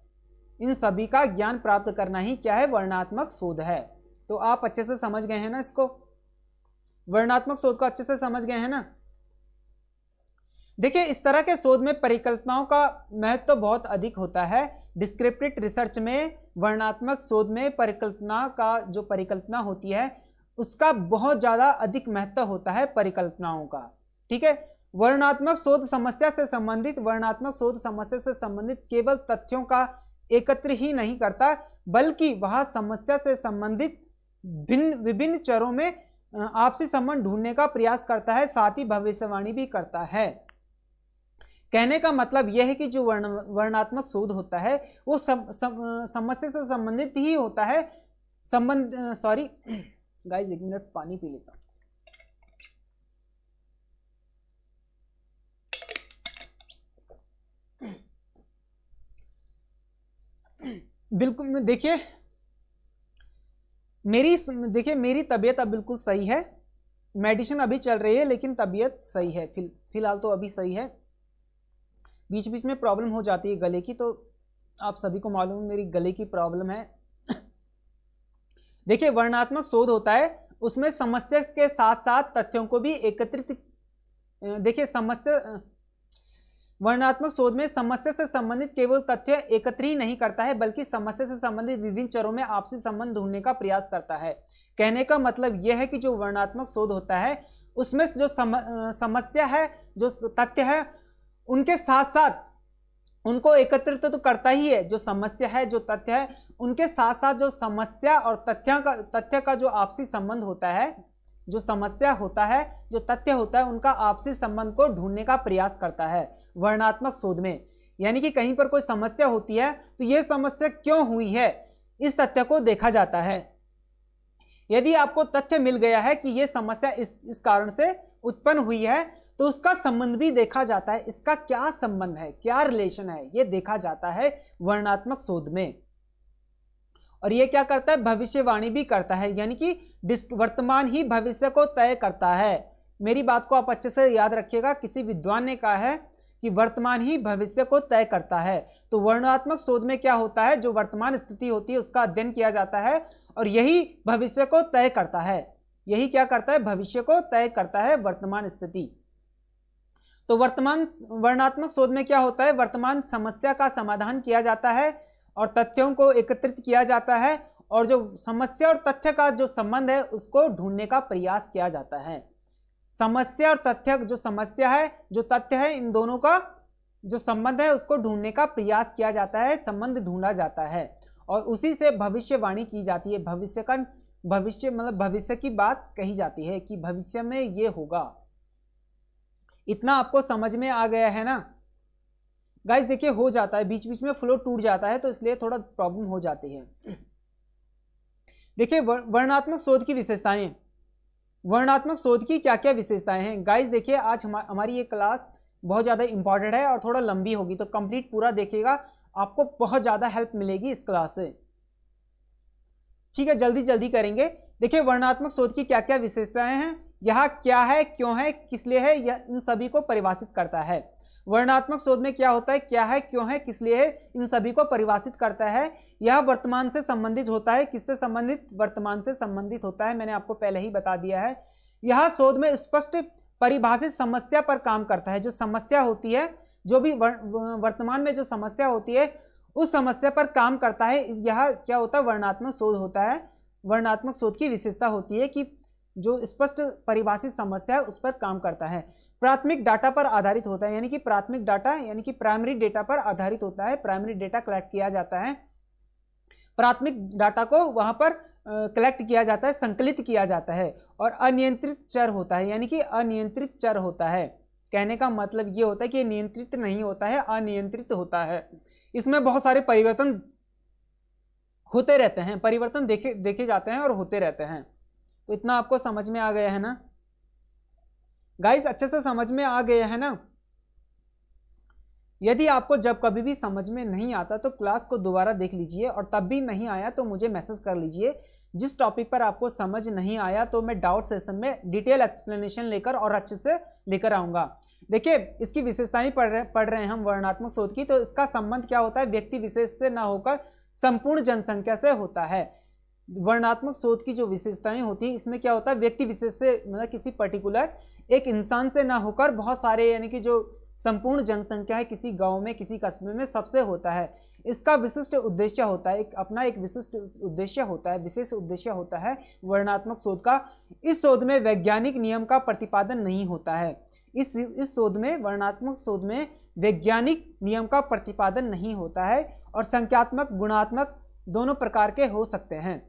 इन सभी का ज्ञान प्राप्त करना ही क्या है? वर्णनात्मक शोध है। तो आप अच्छे से समझ गए हैं ना इसको? वर्णनात्मक शोध को अच्छे से समझ गए हैं ना? देखिए, इस तरह के शोध में परिकल्पनाओं का महत्व तो बहुत अधिक होता है। डिस्क्रिप्टिव रिसर्च में, वर्णनात्मक शोध में परिकल्पना का जो परिकल्पना होती है उसका बहुत ज्यादा अधिक महत्व होता है, परिकल्पनाओं का। ठीक है, वर्णनात्मक शोध समस्या से संबंधित केवल तथ्यों का एकत्र ही नहीं करता, बल्कि वह समस्या से संबंधित विभिन्न चरों में आपसी संबंध ढूंढने का प्रयास करता है, साथ ही भविष्यवाणी भी करता है। कहने का मतलब यह है कि जो वर्णनात्मक शोध होता है वो समस्या से संबंधित ही होता है। सॉरी गाइस, 1 मिनट पानी पी लेता हूं। बिल्कुल, देखिए मेरी तबीयत अब बिल्कुल सही है। मेडिसिन अभी चल रही है लेकिन तबीयत सही है, फिलहाल तो अभी सही है। बीच बीच में प्रॉब्लम हो जाती है गले की, तो आप सभी को मालूम है मेरी गले की प्रॉब्लम है। देखिए, वर्णनात्मक शोध होता है उसमें समस्या के साथ साथ तथ्यों को भी एकत्रित, देखिए वर्णनात्मक शोध में समस्या से संबंधित केवल तथ्य एकत्र ही नहीं करता है, बल्कि समस्या से संबंधित विभिन्न चरों में आपसी संबंध ढूंढने का प्रयास करता है। कहने का मतलब यह है कि जो वर्णनात्मक शोध होता है उसमें जो समस्या है, जो तथ्य है, उनके साथ साथ उनको एकत्रित तो करता ही है। जो समस्या है, जो तथ्य है, उनके साथ साथ जो समस्या और तथ्य का जो आपसी संबंध होता है, जो समस्या होता है, जो तथ्य होता है, उनका आपसी संबंध को ढूंढने का प्रयास करता है वर्णनात्मक शोध में। यानी कि कहीं पर कोई समस्या होती है तो यह समस्या क्यों हुई है, इस तथ्य को देखा जाता है। यदि आपको तथ्य मिल गया है कि यह समस्या इस कारण से उत्पन्न हुई है, तो उसका संबंध भी देखा जाता है। इसका क्या संबंध है, क्या रिलेशन है, यह देखा जाता है वर्णनात्मक शोध में। और यह क्या करता है? भविष्यवाणी भी करता है, यानी कि वर्तमान ही भविष्य को तय करता है। मेरी बात को आप अच्छे से याद रखिएगा, किसी विद्वान ने कहा है कि वर्तमान ही भविष्य को तय करता है। तो वर्णनात्मक शोध में क्या होता है? जो वर्तमान स्थिति होती है उसका अध्ययन किया जाता है और यही भविष्य को तय करता है। यही क्या करता है? भविष्य को तय करता है, वर्तमान स्थिति। तो वर्णनात्मक शोध में क्या होता है? वर्तमान समस्या का समाधान किया जाता है और तथ्यों को एकत्रित किया जाता है, और जो समस्या और तथ्य का जो संबंध है उसको ढूंढने का प्रयास किया जाता है। समस्या और तथ्य, जो समस्या है, जो तथ्य है, इन दोनों का जो संबंध है उसको ढूंढने का प्रयास किया जाता है, संबंध ढूंढा जाता है, और उसी से भविष्यवाणी की जाती है। भविष्य मतलब भविष्य की बात कही जाती है कि भविष्य में ये होगा। इतना आपको समझ में आ गया है ना गाइस? देखिए, हो जाता है बीच बीच में फ्लो टूट जाता है, तो इसलिए थोड़ा प्रॉब्लम हो जाती है। देखिए, वर्णनात्मक शोध की विशेषताएं। वर्णनात्मक शोध की क्या क्या विशेषताएं हैं गाइस? देखिए, आज हमारी ये क्लास बहुत ज़्यादा इंपॉर्टेंट है और थोड़ा लंबी होगी, तो कंप्लीट पूरा देखिएगा, आपको बहुत ज़्यादा हेल्प मिलेगी इस क्लास से। ठीक है, जल्दी जल्दी करेंगे। देखिए, वर्णनात्मक शोध की क्या क्या विशेषताएं हैं, यह क्या है, क्यों है, किस लिए है, यह इन सभी को परिभाषित करता है। वर्णनात्मक शोध में क्या होता है, क्या है, क्यों है, किस लिए है, इन सभी को परिभाषित करता है। यह वर्तमान से संबंधित होता है। किससे संबंधित? वर्तमान से संबंधित होता है, मैंने आपको पहले ही बता दिया है। यह शोध में स्पष्ट परिभाषित समस्या पर काम करता है। जो समस्या होती है, जो भी वर्तमान में जो समस्या होती है, उस समस्या पर काम करता है। यह क्या होता है? वर्णनात्मक शोध होता है। वर्णनात्मक शोध की विशेषता होती है कि जो स्पष्ट परिभाषित समस्या है उस पर काम करता है। प्राथमिक डाटा पर आधारित होता है, यानी कि प्राथमिक डाटा यानी कि प्राइमरी डेटा पर आधारित होता है। प्राइमरी डेटा कलेक्ट किया जाता है, प्राथमिक डाटा को वहां पर कलेक्ट किया जाता है, संकलित किया जाता है। और अनियंत्रित चर होता है, यानी कि अनियंत्रित चर होता है। कहने का मतलब ये होता है कि नियंत्रित नहीं होता है, अनियंत्रित होता है। इसमें बहुत सारे परिवर्तन होते रहते हैं, परिवर्तन देखे जाते हैं और होते रहते हैं। तो इतना आपको समझ में आ गया है ना गाइस? अच्छे से समझ में आ गया है ना? यदि आपको जब कभी भी समझ में नहीं आता तो क्लास को दोबारा देख लीजिए, और तब भी नहीं आया तो मुझे मैसेज कर लीजिए जिस टॉपिक पर आपको समझ नहीं आया तो मैं डाउट सेशन में डिटेल एक्सप्लेनेशन लेकर और अच्छे से लेकर आऊँगा। देखिए इसकी विशेषताएं पढ़ रहे हैं हम वर्णनात्मक शोध की, तो इसका संबंध क्या होता है, व्यक्ति विशेष से ना होकर संपूर्ण जनसंख्या से होता है। वर्णनात्मक शोध की जो विशेषताएं होती हैं इसमें क्या होता है, व्यक्ति विशेष से मतलब किसी पर्टिकुलर एक इंसान से ना होकर बहुत सारे यानी कि जो संपूर्ण जनसंख्या है किसी गांव में किसी कस्बे में सबसे होता है। इसका विशिष्ट उद्देश्य होता है, एक विशिष्ट उद्देश्य होता है, विशेष उद्देश्य होता है वर्णनात्मक शोध का। इस शोध में वैज्ञानिक नियम का प्रतिपादन नहीं होता है। इस शोध में वर्णनात्मक शोध में वैज्ञानिक नियम का प्रतिपादन नहीं होता है और संख्यात्मक गुणात्मक दोनों प्रकार के हो सकते हैं।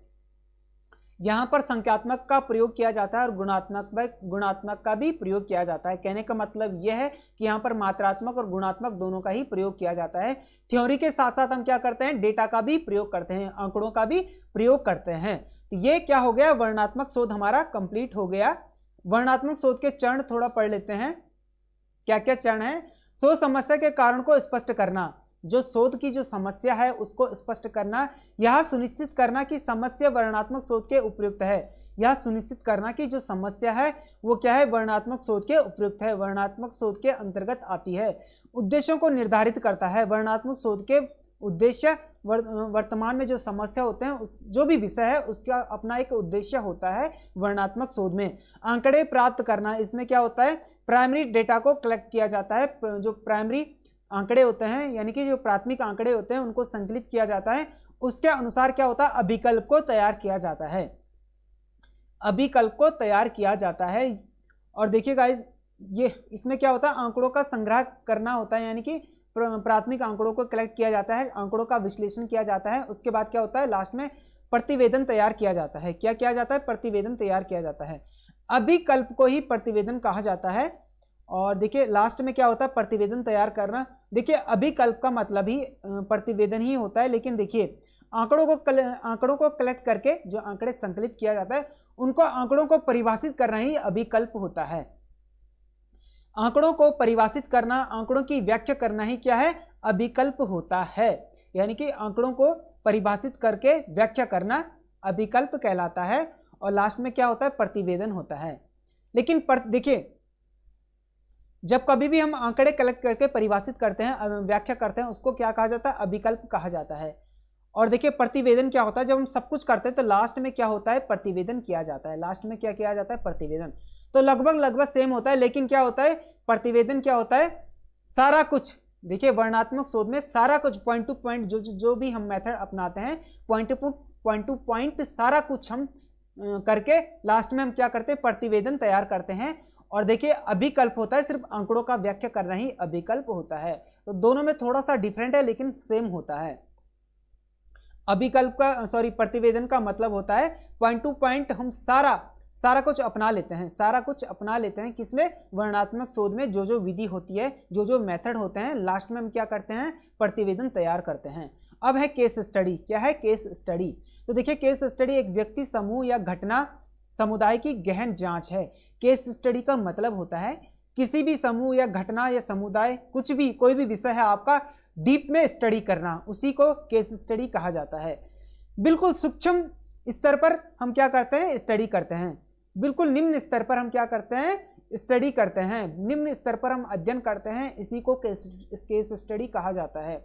यहाँ पर संख्यात्मक का प्रयोग किया जाता है और गुणात्मक का भी प्रयोग किया जाता है। कहने का मतलब यह है कि यहाँ पर मात्रात्मक और गुणात्मक दोनों का ही प्रयोग किया जाता है। थ्योरी के साथ साथ हम क्या करते हैं, डेटा का भी प्रयोग करते हैं, आंकड़ों का भी प्रयोग करते हैं। तो ये क्या हो गया, वर्णनात्मक शोध हमारा कंप्लीट हो गया। वर्णनात्मक शोध के चरण थोड़ा पढ़ लेते हैं। क्या क्या चरण है, शोध समस्या के कारण को स्पष्ट करना, जो शोध की जो समस्या है उसको स्पष्ट करना, यह सुनिश्चित करना कि समस्या वर्णनात्मक शोध के उपयुक्त है। यह सुनिश्चित करना कि जो समस्या है वो क्या है, वर्णनात्मक शोध के उपयुक्त है, वर्णनात्मक शोध के अंतर्गत आती है। उद्देश्यों को निर्धारित करता है, वर्णनात्मक शोध के उद्देश्य वर्तमान में जो समस्या होते हैं जो भी विषय है उसका अपना एक उद्देश्य होता है वर्णनात्मक शोध में। आंकड़े प्राप्त करना, इसमें क्या होता है, प्राइमरी डेटा को कलेक्ट किया जाता है, जो प्राइमरी आंकड़े होते हैं यानी कि जो प्राथमिक आंकड़े होते हैं उनको संकलित किया जाता है, उसके अनुसार क्या होता है, अभिकल्प को तैयार किया जाता है, अभिकल्प को तैयार किया जाता है। और देखिए गाइस ये इसमें क्या होता है, आंकड़ों का संग्रह करना होता है, यानी कि प्राथमिक आंकड़ों को कलेक्ट किया जाता है, आंकड़ों का विश्लेषण किया जाता है, उसके बाद क्या होता है, लास्ट में प्रतिवेदन तैयार किया जाता है। क्या किया जाता है, प्रतिवेदन तैयार किया जाता है। अभिकल्प को ही प्रतिवेदन कहा जाता है। और देखिए लास्ट में क्या होता है, प्रतिवेदन तैयार करना। देखिए अभिकल्प का मतलब ही प्रतिवेदन ही होता है, लेकिन देखिए आंकड़ों को कलेक्ट करके जो आंकड़े संकलित किया जाता है उनको आंकड़ों को परिभाषित करना ही अभिकल्प होता है। आंकड़ों को परिभाषित करना, आंकड़ों की व्याख्या करना ही क्या है, अभिकल्प होता है। यानी कि आंकड़ों को परिभाषित करके व्याख्या करना अभिकल्प कहलाता है। और लास्ट में क्या होता है, प्रतिवेदन होता है। लेकिन देखिए जब कभी भी हम आंकड़े कलेक्ट करके परिभाषित करते हैं, व्याख्या करते हैं, उसको क्या कहा जाता है, अभिकल्प कहा जाता है। और देखिए प्रतिवेदन क्या होता है, जब हम सब कुछ करते हैं तो लास्ट में क्या होता है, प्रतिवेदन किया जाता है। लास्ट में क्या किया जाता है, प्रतिवेदन। तो लगभग सेम होता है, लेकिन क्या होता है, प्रतिवेदन क्या होता है, सारा कुछ। देखिए वर्णनात्मक शोध में सारा कुछ पॉइंट टू पॉइंट जो भी हम मेथड अपनाते हैं, पॉइंट टू पॉइंट सारा कुछ हम करके लास्ट में हम क्या करते हैं, प्रतिवेदन तैयार करते हैं। और देखिए अभिकल्प होता है, सिर्फ आंकड़ों का व्याख्या करना ही अभिकल्प होता है। तो दोनों में थोड़ा सा डिफरेंट है लेकिन सेम होता है। अभिकल्प का प्रतिवेदन का मतलब होता है पॉइंट टू पॉइंट हम सारा कुछ अपना लेते हैं, सारा कुछ अपना लेते हैं। किसमें, वर्णनात्मक शोध में जो विधि होती है, जो मेथड होते हैं, लास्ट में हम क्या करते हैं, प्रतिवेदन तैयार करते हैं। अब है केस स्टडी। क्या है, केस स्टडी। तो देखिए केस स्टडी एक व्यक्ति, समूह या घटना समुदाय की गहन जांच है। केस स्टडी का मतलब होता है किसी भी समूह या घटना या समुदाय, कुछ भी, कोई भी विषय है आपका, डीप में स्टडी करना, उसी को केस स्टडी कहा जाता है। बिल्कुल सूक्ष्म स्तर पर हम क्या करते हैं, स्टडी करते हैं। बिल्कुल निम्न स्तर पर हम क्या करते हैं, स्टडी करते हैं। निम्न स्तर पर हम अध्ययन करते हैं, इसी को केस स्टडी कहा जाता है।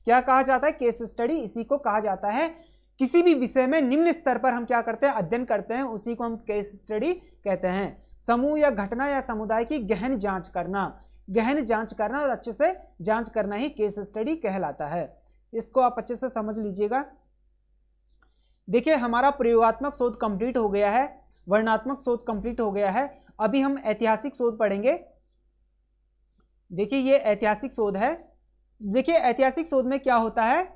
क्या कहा जाता है, केस स्टडी, इसी को कहा जाता है। किसी भी विषय में निम्न स्तर पर हम क्या करते हैं, अध्ययन करते हैं, उसी को हम केस स्टडी कहते हैं। समूह या घटना या समुदाय की गहन जांच करना, गहन जांच करना और अच्छे से जांच करना ही केस स्टडी कहलाता है। इसको आप अच्छे से समझ लीजिएगा। देखिए हमारा प्रयोगात्मक शोध कंप्लीट हो गया है, वर्णनात्मक शोध कंप्लीट हो गया है। अभी हम ऐतिहासिक शोध पढ़ेंगे। देखिए ये ऐतिहासिक शोध है। देखिए ऐतिहासिक शोध में क्या होता है,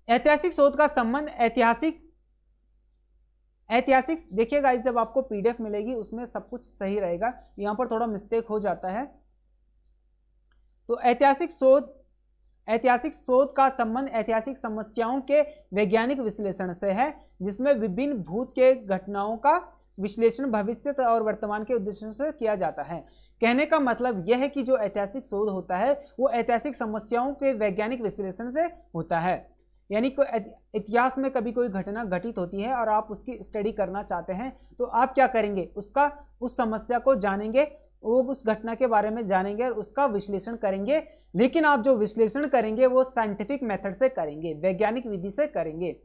ऐतिहासिक शोध का संबंध ऐतिहासिक देखिए गाइस, जब आपको पीडीएफ मिलेगी उसमें सब कुछ सही रहेगा, यहां पर थोड़ा मिस्टेक हो जाता है। तो ऐतिहासिक शोध का संबंध ऐतिहासिक समस्याओं के वैज्ञानिक विश्लेषण से है, जिसमें विभिन्न भूत के घटनाओं का विश्लेषण भविष्य और वर्तमान के उद्देश्यों से किया जाता है। कहने का मतलब यह है कि जो ऐतिहासिक शोध होता है वो ऐतिहासिक समस्याओं के वैज्ञानिक विश्लेषण से होता है। यानी इतिहास में कभी कोई घटना घटित होती है और आप उसकी स्टडी करना चाहते हैं, तो आप क्या करेंगे, उस समस्या को जानेंगे, वो उस घटना के बारे में जानेंगे और उसका विश्लेषण करेंगे। लेकिन आप जो विश्लेषण करेंगे वो साइंटिफिक मेथड से करेंगे, वैज्ञानिक विधि से करेंगे,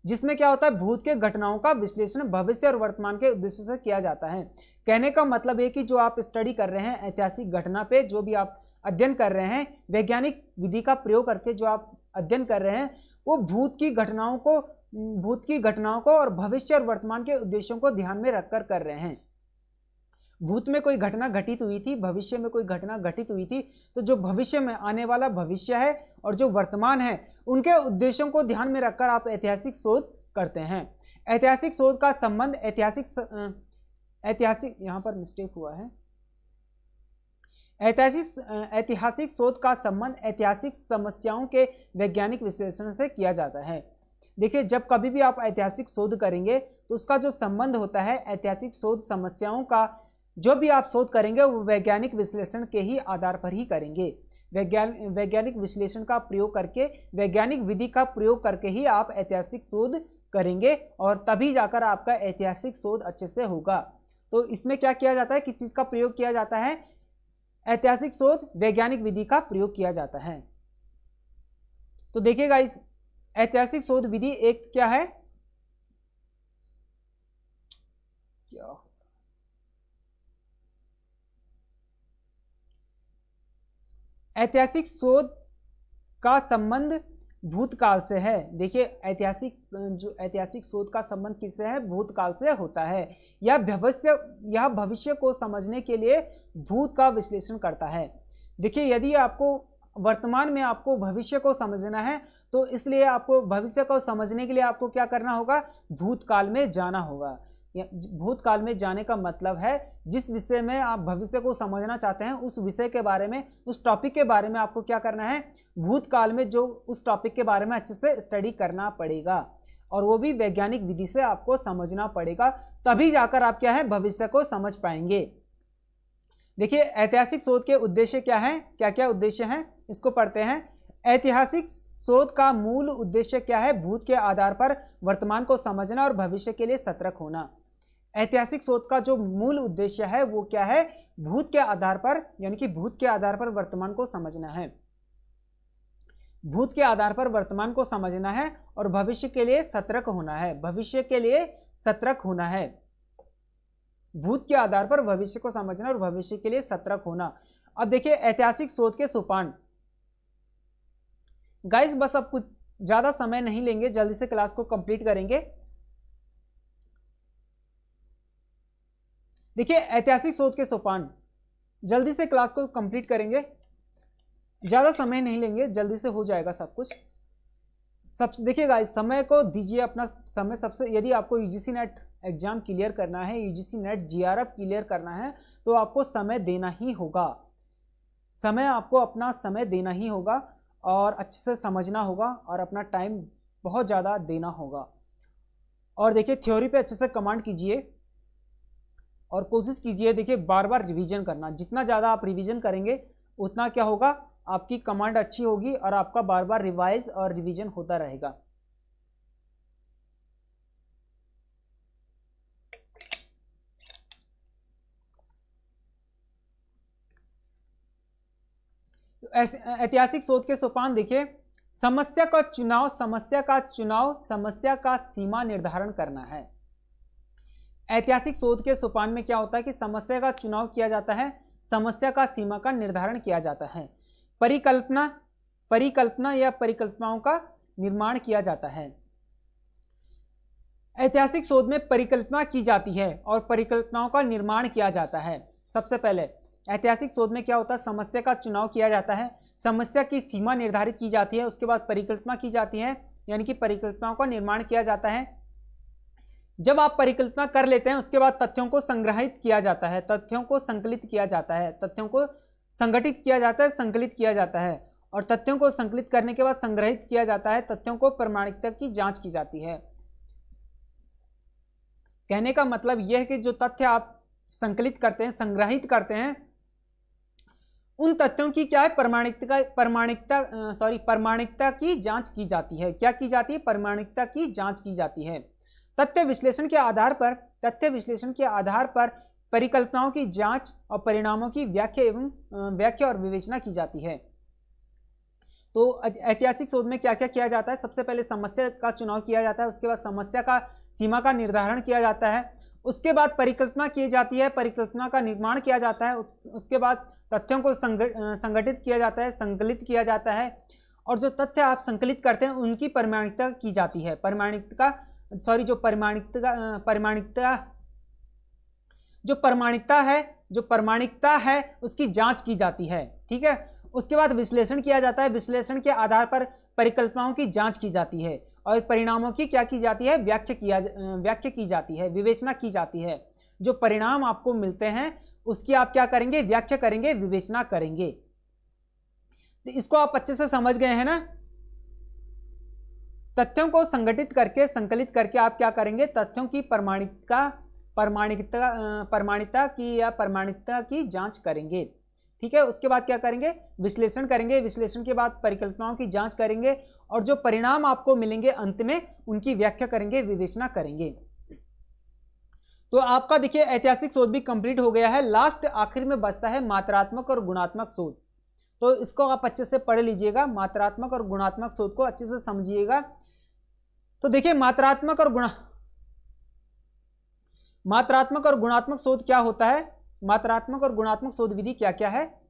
जिसमें क्या होता है, भूत के घटनाओं का विश्लेषण भविष्य और वर्तमान के उद्देश्य से किया जाता है। कहने का मतलब है कि जो आप स्टडी कर रहे हैं ऐतिहासिक घटना पे, जो भी आप अध्ययन कर रहे हैं, वैज्ञानिक विधि का प्रयोग करके जो आप अध्ययन कर रहे हैं, वो भूत की घटनाओं को और भविष्य और वर्तमान के उद्देश्यों को ध्यान में रखकर कर रहे हैं। भूत में कोई घटना घटित हुई थी, भविष्य में कोई घटना घटित हुई थी, तो जो भविष्य में आने वाला भविष्य है और जो वर्तमान है, उनके उद्देश्यों को ध्यान में रखकर आप ऐतिहासिक शोध करते हैं। ऐतिहासिक शोध का संबंध ऐतिहासिक यहाँ पर मिस्टेक हुआ है, ऐतिहासिक शोध का संबंध ऐतिहासिक समस्याओं के वैज्ञानिक विश्लेषण से किया जाता है। देखिए, जब कभी भी आप ऐतिहासिक शोध करेंगे तो उसका जो संबंध होता है ऐतिहासिक शोध समस्याओं का, जो भी आप शोध करेंगे वो वैज्ञानिक विश्लेषण के ही आधार पर ही करेंगे। वैज्ञानिक विश्लेषण का प्रयोग करके, वैज्ञानिक विधि का प्रयोग करके ही आप ऐतिहासिक शोध करेंगे और तभी जाकर आपका ऐतिहासिक शोध अच्छे से होगा। तो इसमें क्या किया जाता है, किस चीज का प्रयोग किया जाता है, ऐतिहासिक शोध वैज्ञानिक विधि का प्रयोग किया जाता है। तो देखिएगा, इस ऐतिहासिक शोध विधि एक क्या है, ऐतिहासिक शोध का संबंध भूतकाल से है। देखिए, ऐतिहासिक शोध का संबंध किससे है, भूतकाल से होता है। यह भविष्य को समझने के लिए भूत का विश्लेषण करता है। देखिए, यदि आपको वर्तमान में आपको भविष्य को समझना है, तो इसलिए आपको भविष्य को समझने के लिए आपको क्या करना होगा, भूतकाल में जाना होगा। भूतकाल में जाने का मतलब है जिस विषय में आप भविष्य को समझना चाहते हैं, उस विषय के बारे में, उस टॉपिक के बारे में आपको क्या करना है, भूतकाल में जो उस टॉपिक के बारे में अच्छे से स्टडी करना पड़ेगा, और वो भी वैज्ञानिक विधि से आपको समझना पड़ेगा। तभी जाकर आप क्या है, भविष्य को समझ पाएंगे। देखिए, ऐतिहासिक शोध के उद्देश्य क्या है, क्या क्या उद्देश्य हैं, इसको पढ़ते हैं। ऐतिहासिक शोध का मूल उद्देश्य क्या है, भूत के आधार पर वर्तमान को समझना और भविष्य के लिए सतर्क होना। ऐतिहासिक शोध का जो मूल उद्देश्य है वो क्या है, भूत के आधार पर, यानी कि भूत के आधार पर वर्तमान को समझना है, भूत के आधार पर वर्तमान को समझना है और भविष्य के लिए सतर्क होना है, भविष्य के लिए सतर्क होना है। भूत के आधार पर भविष्य को समझना और भविष्य के लिए सतर्क होना। अब देखिए, ऐतिहासिक शोध के सोपान। गाइस, बस अब कुछ ज्यादा समय नहीं लेंगे, जल्दी से क्लास को कंप्लीट करेंगे। देखिए, ऐतिहासिक शोध के सोपान, जल्दी से क्लास को कंप्लीट करेंगे, ज्यादा समय नहीं लेंगे, जल्दी से हो जाएगा सब कुछ। देखिएगा, इस समय को दीजिए अपना समय सबसे। यदि आपको यूजीसी नेट एग्जाम क्लियर करना है, यूजीसी नेट जीआरएफ क्लियर करना है, तो आपको समय देना ही होगा, आपको अपना समय देना ही होगा और अच्छे से समझना होगा और अपना टाइम बहुत ज़्यादा देना होगा। और देखिए, थ्योरी पे अच्छे से कमांड कीजिए और कोशिश कीजिए, देखिए, बार बार रिवीजन करना। जितना ज़्यादा आप रिवीजन करेंगे उतना क्या होगा, आपकी कमांड अच्छी होगी और आपका बार बार रिवाइज और रिवीजन होता रहेगा। ऐतिहासिक शोध के सोपान देखिए, समस्या का चुनाव, समस्या का सीमा निर्धारण करना है। ऐतिहासिक शोध के सोपान में क्या होता है कि समस्या का चुनाव किया जाता है, समस्या का सीमा का निर्धारण किया जाता है, परिकल्पना या परिकल्पनाओं का निर्माण किया जाता है। ऐतिहासिक शोध में परिकल्पना की जाती है और परिकल्पनाओं का निर्माण किया जाता है। सबसे पहले ऐतिहासिक शोध में क्या होता है, समस्या का चुनाव किया जाता है, समस्या की सीमा निर्धारित की जाती है, उसके बाद परिकल्पना की जाती है, यानी कि परिकल्पनाओं का निर्माण किया जाता है। जब आप परिकल्पना कर लेते हैं, उसके बाद तथ्यों को संग्रहित किया जाता है, तथ्यों को संकलित किया जाता है, तथ्यों को संगठित किया जाता है, संकलित किया जाता है, और तथ्यों को संकलित करने के बाद संग्रहित किया जाता है, तथ्यों को प्रामाणिकता की जांच की जाती है। कहने का मतलब यह है कि जो तथ्य आप संकलित करते हैं, संग्रहित करते हैं, उन तथ्यों की क्या है, प्रमाणिकता की जांच की जाती है। क्या की जाती है? प्रमाणिकता की जांच की जाती है। तथ्य विश्लेषण के आधार पर परिकल्पनाओं की जांच और परिणामों की व्याख्या और विवेचना की जाती है। तो ऐतिहासिक शोध में क्या क्या किया जाता है? सबसे पहले समस्या का चुनाव किया जाता है, उसके बाद समस्या का सीमा का निर्धारण किया जाता है, उसके बाद परिकल्पना की जाती है, परिकल्पना का निर्माण किया जाता है, उसके बाद तथ्यों को संगठित किया जाता है, संकलित किया जाता है, और जो तथ्य आप संकलित करते हैं उनकी प्रमाणिकता की जाती है। जो प्रमाणिकता है उसकी जांच की जाती है। ठीक है, उसके बाद विश्लेषण किया जाता है, विश्लेषण के आधार पर परिकल्पनाओं की जांच की जाती है और परिणामों की क्या की जाती है? व्याख्या की जाती है, विवेचना की जाती है। जो परिणाम आपको मिलते हैं उसकी आप क्या करेंगे? व्याख्या करेंगे, विवेचना करेंगे। तो इसको आप अच्छे से समझ गए हैं ना? तथ्यों को संगठित करके संकलित करके आप क्या करेंगे? तथ्यों की प्रमाणिकता की जांच करेंगे। ठीक है, उसके बाद क्या करेंगे? विश्लेषण करेंगे, विश्लेषण के बाद परिकल्पनाओं की जांच करेंगे और जो परिणाम आपको मिलेंगे अंत में उनकी व्याख्या करेंगे, विवेचना करेंगे। तो आपका देखिए ऐतिहासिक शोध भी कंप्लीट हो गया है। लास्ट आखिर में बचता है मात्रात्मक और गुणात्मक शोध। तो इसको आप अच्छे से पढ़ लीजिएगा, मात्रात्मक और गुणात्मक शोध को अच्छे से समझिएगा। तो देखिए मात्रात्मक और गुणात्मक शोध क्या होता है? मात्रात्मक और गुणात्मक शोध विधि क्या क्या है?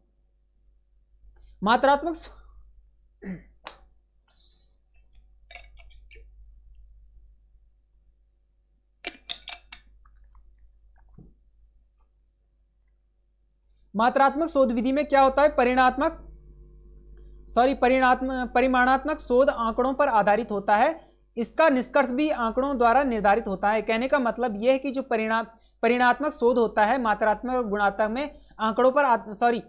मात्रात्मक शोध विधि में क्या होता है? परिमाणात्मक शोध आंकड़ों पर आधारित होता है। इसका निष्कर्ष भी आंकड़ों द्वारा निर्धारित होता है। कहने का मतलब यह है कि जो परिमाणात्मक शोध होता है मात्रात्मक और गुणात्मक में आंकड़ों पर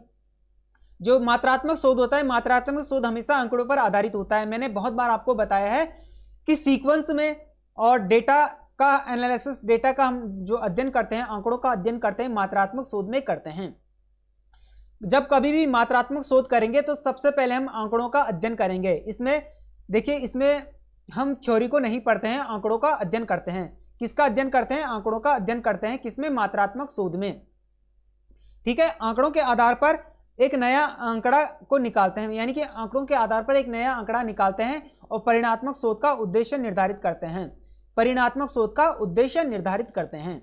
जो मात्रात्मक शोध होता है, मात्रात्मक शोध हमेशा आंकड़ों पर आधारित होता है। मैंने बहुत बार आपको बताया है कि सीक्वेंस में और डेटा का एनालिसिस, डेटा का हम जो अध्ययन करते हैं, आंकड़ों का अध्ययन करते हैं, मात्रात्मक शोध में करते हैं। जब कभी भी मात्रात्मक शोध करेंगे तो सबसे पहले हम आंकड़ों का अध्ययन करेंगे। इसमें देखिए, इसमें हम थ्योरी को नहीं पढ़ते हैं, आंकड़ों का अध्ययन करते हैं। किसका अध्ययन करते हैं? आंकड़ों का अध्ययन करते हैं। किसमें? मात्रात्मक शोध में। ठीक है, आंकड़ों के आधार पर एक नया आंकड़ा को निकालते हैं, यानी कि आंकड़ों के आधार पर एक नया आंकड़ा निकालते हैं और परिणात्मक शोध का उद्देश्य निर्धारित करते हैं। परिणात्मक शोध का उद्देश्य निर्धारित करते हैं।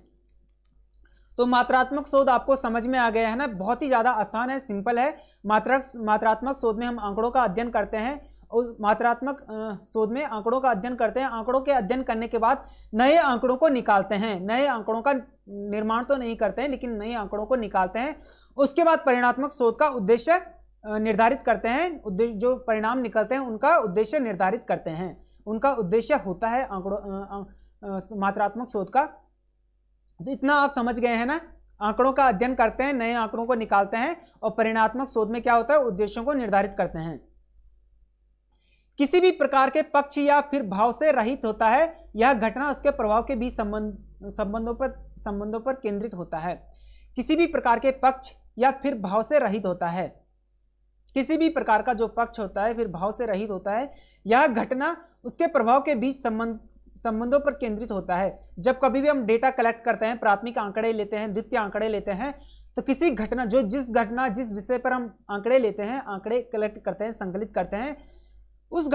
तो मात्रात्मक शोध आपको समझ में आ गया है ना? बहुत ही ज्यादा आसान है, सिंपल है। मात्रात्मक शोध में हम आंकड़ों का अध्ययन करते हैं। उस मात्रात्मक शोध में आंकड़ों का अध्ययन करते हैं। आंकड़ों के अध्ययन करने के बाद नए आंकड़ों को निकालते हैं। नए आंकड़ों का निर्माण तो नहीं करते हैं, लेकिन नए आंकड़ों को निकालते हैं। उसके बाद परिणात्मक शोध का उद्देश्य निर्धारित करते हैं। जो परिणाम निकलते हैं उनका उद्देश्य निर्धारित करते हैं। उनका उद्देश्य होता है मात्रात्मक शोध का। तो इतना आप समझ गए हैं ना? आंकड़ों का अध्ययन करते हैं, नए आंकड़ों को निकालते हैं और परिणात्मक शोध में क्या होता है? उद्देश्यों को निर्धारित करते हैं। किसी भी प्रकार के पक्ष या फिर भाव से रहित होता है। यह घटना उसके प्रभाव के बीच संबंधों पर केंद्रित होता है। किसी भी प्रकार के पक्ष या फिर भाव से रहित होता है। किसी भी प्रकार का जो पक्ष होता है फिर भाव से रहित होता है। यह घटना उसके प्रभाव के बीच संबंधों पर केंद्रित होता है। जब कभी भी हम डेटा कलेक्ट करते हैं, प्राथमिक आंकड़े लेते हैं, द्वितीय आंकड़े लेते हैं, तो किसी घटना जिस विषय पर हम आंकड़े लेते हैं, आंकड़े कलेक्ट करते हैं, संकलित करते हैं, उस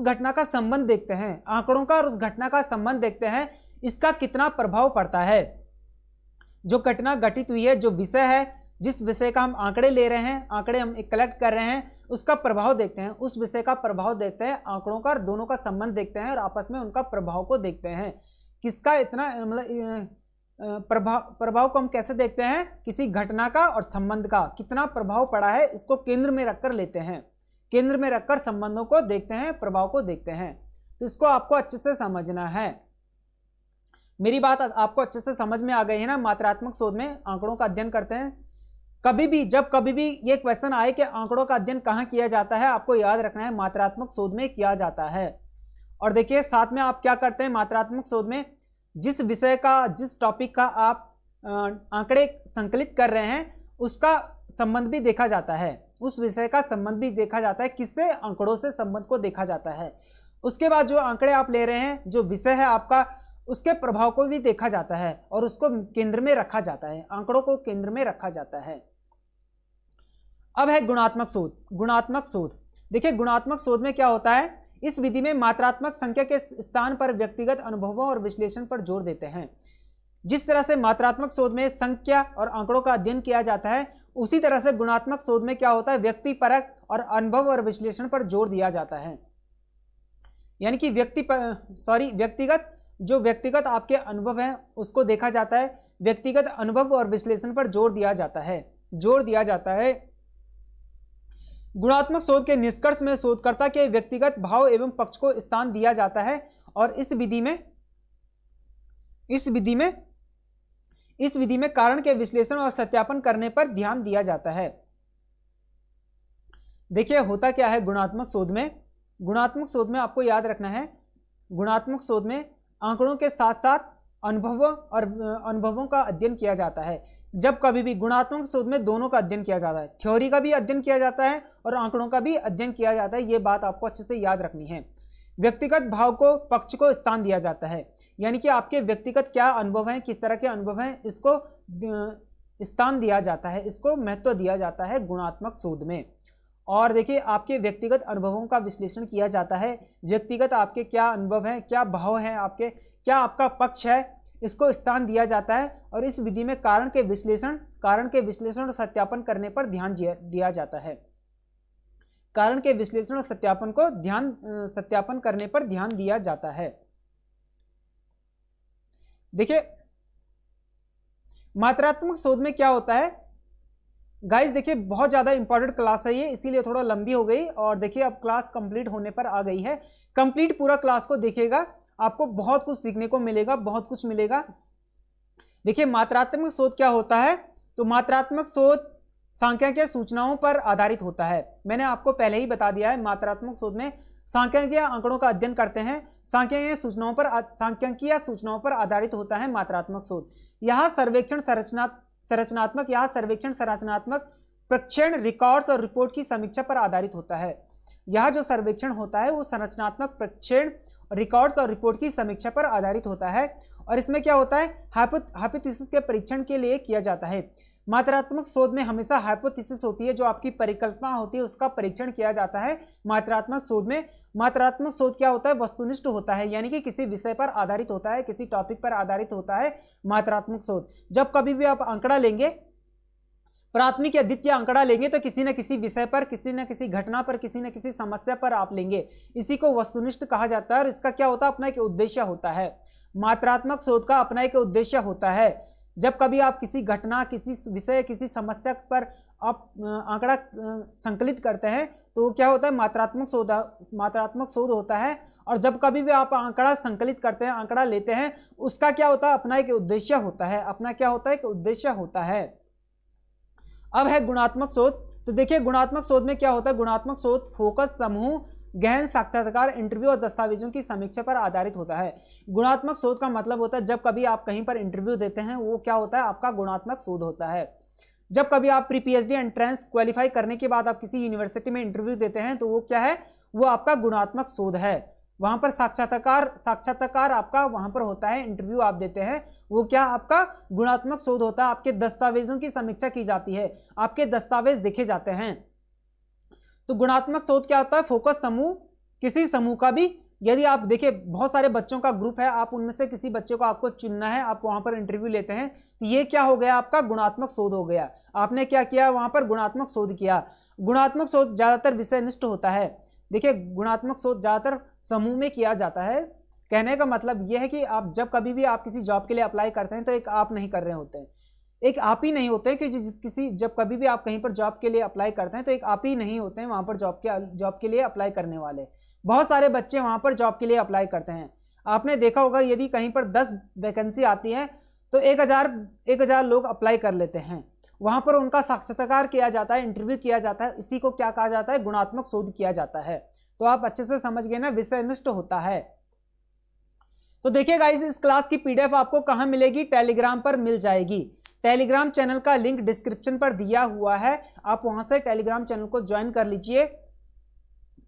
घटना का संबंध देखते हैं। आंकड़ों का और उस घटना का संबंध देखते हैं, इसका कितना प्रभाव पड़ता है। जो घटना घटित हुई है, जो विषय है, जिस विषय का हम आंकड़े ले रहे हैं, आंकड़े हम कलेक्ट कर रहे हैं, उसका प्रभाव देखते हैं। उस विषय का प्रभाव देखते हैं, आंकड़ों का और दोनों का संबंध देखते हैं और आपस में उनका प्रभाव को देखते हैं। किसका इतना मतलब प्रभाव को हम कैसे देखते हैं? किसी घटना का और संबंध का कितना प्रभाव पड़ा है, इसको केंद्र में रखकर लेते हैं। केंद्र में रखकर संबंधों को देखते हैं, प्रभाव को देखते हैं। तो इसको आपको अच्छे से समझना है। मेरी बात आपको अच्छे से समझ में आ गई है ना? मात्रात्मक शोध में आंकड़ों का अध्ययन करते हैं। जब कभी भी ये क्वेश्चन आए कि आंकड़ों का अध्ययन कहाँ किया जाता है, आपको याद रखना है मात्रात्मक शोध में किया जाता है। और देखिए साथ में आप क्या करते हैं, मात्रात्मक शोध में जिस विषय का, जिस टॉपिक का आप आंकड़े संकलित कर रहे हैं, उसका संबंध भी देखा जाता है, उस विषय का संबंध भी देखा जाता है। किससे? आंकड़ों से संबंध को देखा जाता है। उसके बाद जो आंकड़े आप ले रहे हैं, जो विषय है आपका, उसके प्रभाव को भी देखा जाता है और उसको केंद्र में रखा जाता है, आंकड़ों को केंद्र में रखा जाता है। अब है गुणात्मक शोध। गुणात्मक शोध, देखिए गुणात्मक शोध में क्या होता है, इस विधि में मात्रात्मक संख्या के स्थान पर व्यक्तिगत अनुभवों और विश्लेषण पर जोर देते हैं। जिस तरह से मात्रात्मक शोध में संख्या और आंकड़ों का अध्ययन किया जाता है, उसी तरह से गुणात्मक शोध में क्या होता है, व्यक्तिपरक और अनुभव और विश्लेषण पर जोर दिया जाता है। यानी कि व्यक्तिगत आपके अनुभव हैं उसको देखा जाता है, व्यक्तिगत अनुभव और विश्लेषण पर जोर दिया जाता है। गुणात्मक शोध के निष्कर्ष में शोधकर्ता के व्यक्तिगत भाव एवं पक्ष को स्थान दिया जाता है और इस विधि में कारण के विश्लेषण और सत्यापन करने पर ध्यान दिया जाता है। देखिए होता क्या है गुणात्मक शोध में, गुणात्मक शोध में आपको याद रखना है, गुणात्मक शोध में आंकड़ों के साथ साथ अनुभवों का अध्ययन किया जाता है। जब कभी भी गुणात्मक शोध में दोनों का अध्ययन किया जाता है, थ्योरी का भी अध्ययन किया जाता है और आंकड़ों का भी अध्ययन किया जाता है, ये बात आपको अच्छे से याद रखनी है। व्यक्तिगत भाव को, पक्ष को स्थान दिया जाता है, यानी कि आपके व्यक्तिगत क्या अनुभव हैं, किस तरह के अनुभव हैं, इसको स्थान दिया जाता है, इसको महत्व दिया जाता है गुणात्मक शोध में। और देखिए आपके व्यक्तिगत अनुभवों का विश्लेषण किया जाता है, व्यक्तिगत आपके क्या अनुभव हैं, क्या भाव हैं आपके, क्या आपका पक्ष है, इसको स्थान दिया जाता है और इस विधि में कारण के विश्लेषण और सत्यापन करने पर ध्यान दिया जाता है। कारण के विश्लेषण और सत्यापन करने पर ध्यान दिया जाता है। देखिए मात्रात्मक शोध में क्या होता है गाइस, देखिए बहुत ज्यादा इंपॉर्टेंट क्लास है ये, इसीलिए थोड़ा लंबी हो गई और देखिए अब क्लास कंप्लीट होने पर आ गई है। कंप्लीट पूरा क्लास को देखिएगा, आपको बहुत कुछ सीखने को मिलेगा, बहुत कुछ मिलेगा। देखिए मात्रात्मक शोध क्या होता है, तो मात्रात्मक शोध सांख्यिकीय सूचनाओं पर आधारित होता है। मैंने आपको पहले ही बता दिया है, मात्रात्मक शोध में सांख्यिकीय आंकड़ों का अध्ययन करते हैं, सांख्यिकीय सूचनाओं पर आधारित होता है मात्रात्मक शोध। यह सर्वेक्षण संरचनात्मक प्रक्षेपण, रिकॉर्ड्स और रिपोर्ट की समीक्षा पर आधारित होता है। यह जो सर्वेक्षण होता है वो संरचनात्मक प्रक्षेपण, रिकॉर्ड्स और रिपोर्ट की समीक्षा पर आधारित होता है और इसमें क्या होता है, हाइपोथेसिस के परीक्षण के लिए किया जाता है। मात्रात्मक शोध में हमेशा हाइपोथेसिस होती है, जो आपकी परिकल्पना होती है उसका परीक्षण किया जाता है मात्रात्मक शोध में। मात्रात्मक शोध क्या होता है, वस्तुनिष्ठ होता है, यानी कि किसी विषय पर आधारित होता है, किसी टॉपिक पर आधारित होता है मात्रात्मक शोध। जब कभी भी आप आंकड़ा लेंगे, प्राथमिक या द्वितीय आंकड़ा लेंगे, तो किसी न किसी विषय पर, किसी न किसी घटना पर, किसी न किसी समस्या पर आप लेंगे, इसी को वस्तुनिष्ठ कहा जाता है और इसका क्या होता है, अपना एक उद्देश्य होता है। मात्रात्मक शोध का अपना एक उद्देश्य होता है। जब कभी आप किसी घटना, किसी विषय, किसी समस्या पर आप आंकड़ा संकलित करते हैं तो क्या होता है, मात्रात्मक शोध होता है। और जब कभी भी आप आंकड़ा संकलित करते हैं, आंकड़ा लेते हैं, उसका क्या होता है, अपना एक उद्देश्य होता है, अपना क्या होता है, एक उद्देश्य होता है। अब है गुणात्मक शोध। तो देखिए गुणात्मक शोध में क्या होता है, गुणात्मक शोध फोकस, समूह, गहन साक्षात्कार, इंटरव्यू और दस्तावेजों की समीक्षा पर आधारित होता है। गुणात्मक शोध का मतलब होता है जब कभी आप कहीं पर इंटरव्यू देते हैं, वो क्या होता है, आपका गुणात्मक शोध होता है। जब कभी आप प्री पीएचडी एंट्रेंस क्वालिफाई करने के बाद आप किसी यूनिवर्सिटी में इंटरव्यू देते हैं, तो वो क्या है, वो आपका गुणात्मक शोध है। वहां पर साक्षात्कार आपका वहां पर होता है, इंटरव्यू आप देते हैं, वो क्या आपका गुणात्मक शोध होता है। आपके दस्तावेजों की समीक्षा की जाती है, आपके दस्तावेज देखे जाते हैं। तो गुणात्मक शोध क्या होता है, फोकस समूह, किसी समूह का भी, यदि आप देखिए बहुत सारे बच्चों का ग्रुप है, आप उनमें से किसी बच्चे को आपको चुनना है, आप वहां पर इंटरव्यू लेते हैं, तो ये क्या हो गया, आपका गुणात्मक शोध हो गया। आपने क्या किया, वहां पर गुणात्मक शोध किया। गुणात्मक शोध ज्यादातर विषयनिष्ठ होता है। देखिए गुणात्मक शोध ज्यादातर समूह में किया जाता है। कहने का मतलब यह है कि आप जब कभी भी आप किसी जॉब के लिए अप्लाई करते हैं, तो एक आप नहीं कर रहे होते हैं, एक आप ही नहीं होते हैं कि जब कभी भी आप कहीं पर जॉब के लिए अप्लाई करते हैं, तो एक आप ही नहीं होते हैं वहां पर जॉब के लिए अप्लाई करने वाले। बहुत सारे बच्चे वहां पर जॉब के लिए अप्लाई करते हैं। आपने देखा होगा यदि कहीं पर 10 वैकेंसी आती है तो 1000 लोग अप्लाई कर लेते हैं। वहां पर उनका साक्षात्कार किया जाता है, इंटरव्यू किया जाता है, इसी को क्या कहा जाता है, गुणात्मक शोध किया जाता है। तो आप अच्छे से समझ गए ना, विषयनिष्ठ होता है। तो देखिए गाइस, इस क्लास की पीडीएफ आपको कहां मिलेगी, टेलीग्राम पर मिल जाएगी। टेलीग्राम चैनल का लिंक डिस्क्रिप्शन पर दिया हुआ है, आप वहां से टेलीग्राम चैनल को ज्वाइन कर लीजिए।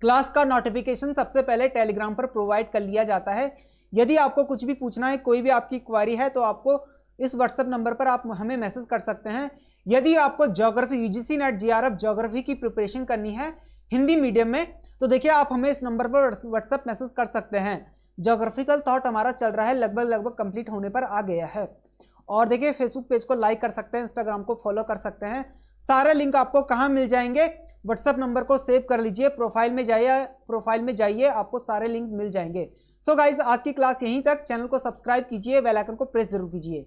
क्लास का नोटिफिकेशन सबसे पहले टेलीग्राम पर प्रोवाइड कर लिया जाता है। यदि आपको कुछ भी पूछना है, कोई भी आपकी क्वारी है, तो आपको इस व्हाट्सएप नंबर पर आप हमें मैसेज कर सकते हैं। यदि आपको geography UGC net JRF geography की प्रिपरेशन करनी है हिंदी मीडियम में, तो देखिए आप हमें इस नंबर पर व्हाट्सएप मैसेज कर सकते हैं। ज्योग्राफिकल थॉट हमारा चल रहा है, लगभग कंप्लीट होने पर आ गया है। और देखिए फेसबुक पेज को लाइक कर सकते हैं, इंस्टाग्राम को फॉलो कर सकते हैं। सारे लिंक आपको कहाँ मिल जाएंगे, व्हाट्सएप नंबर को सेव कर लीजिए, प्रोफाइल में जाइए, आपको सारे लिंक मिल जाएंगे। सो गाइस, आज की क्लास यहीं तक। चैनल को सब्सक्राइब कीजिए, बेल आइकन को प्रेस जरूर कीजिए।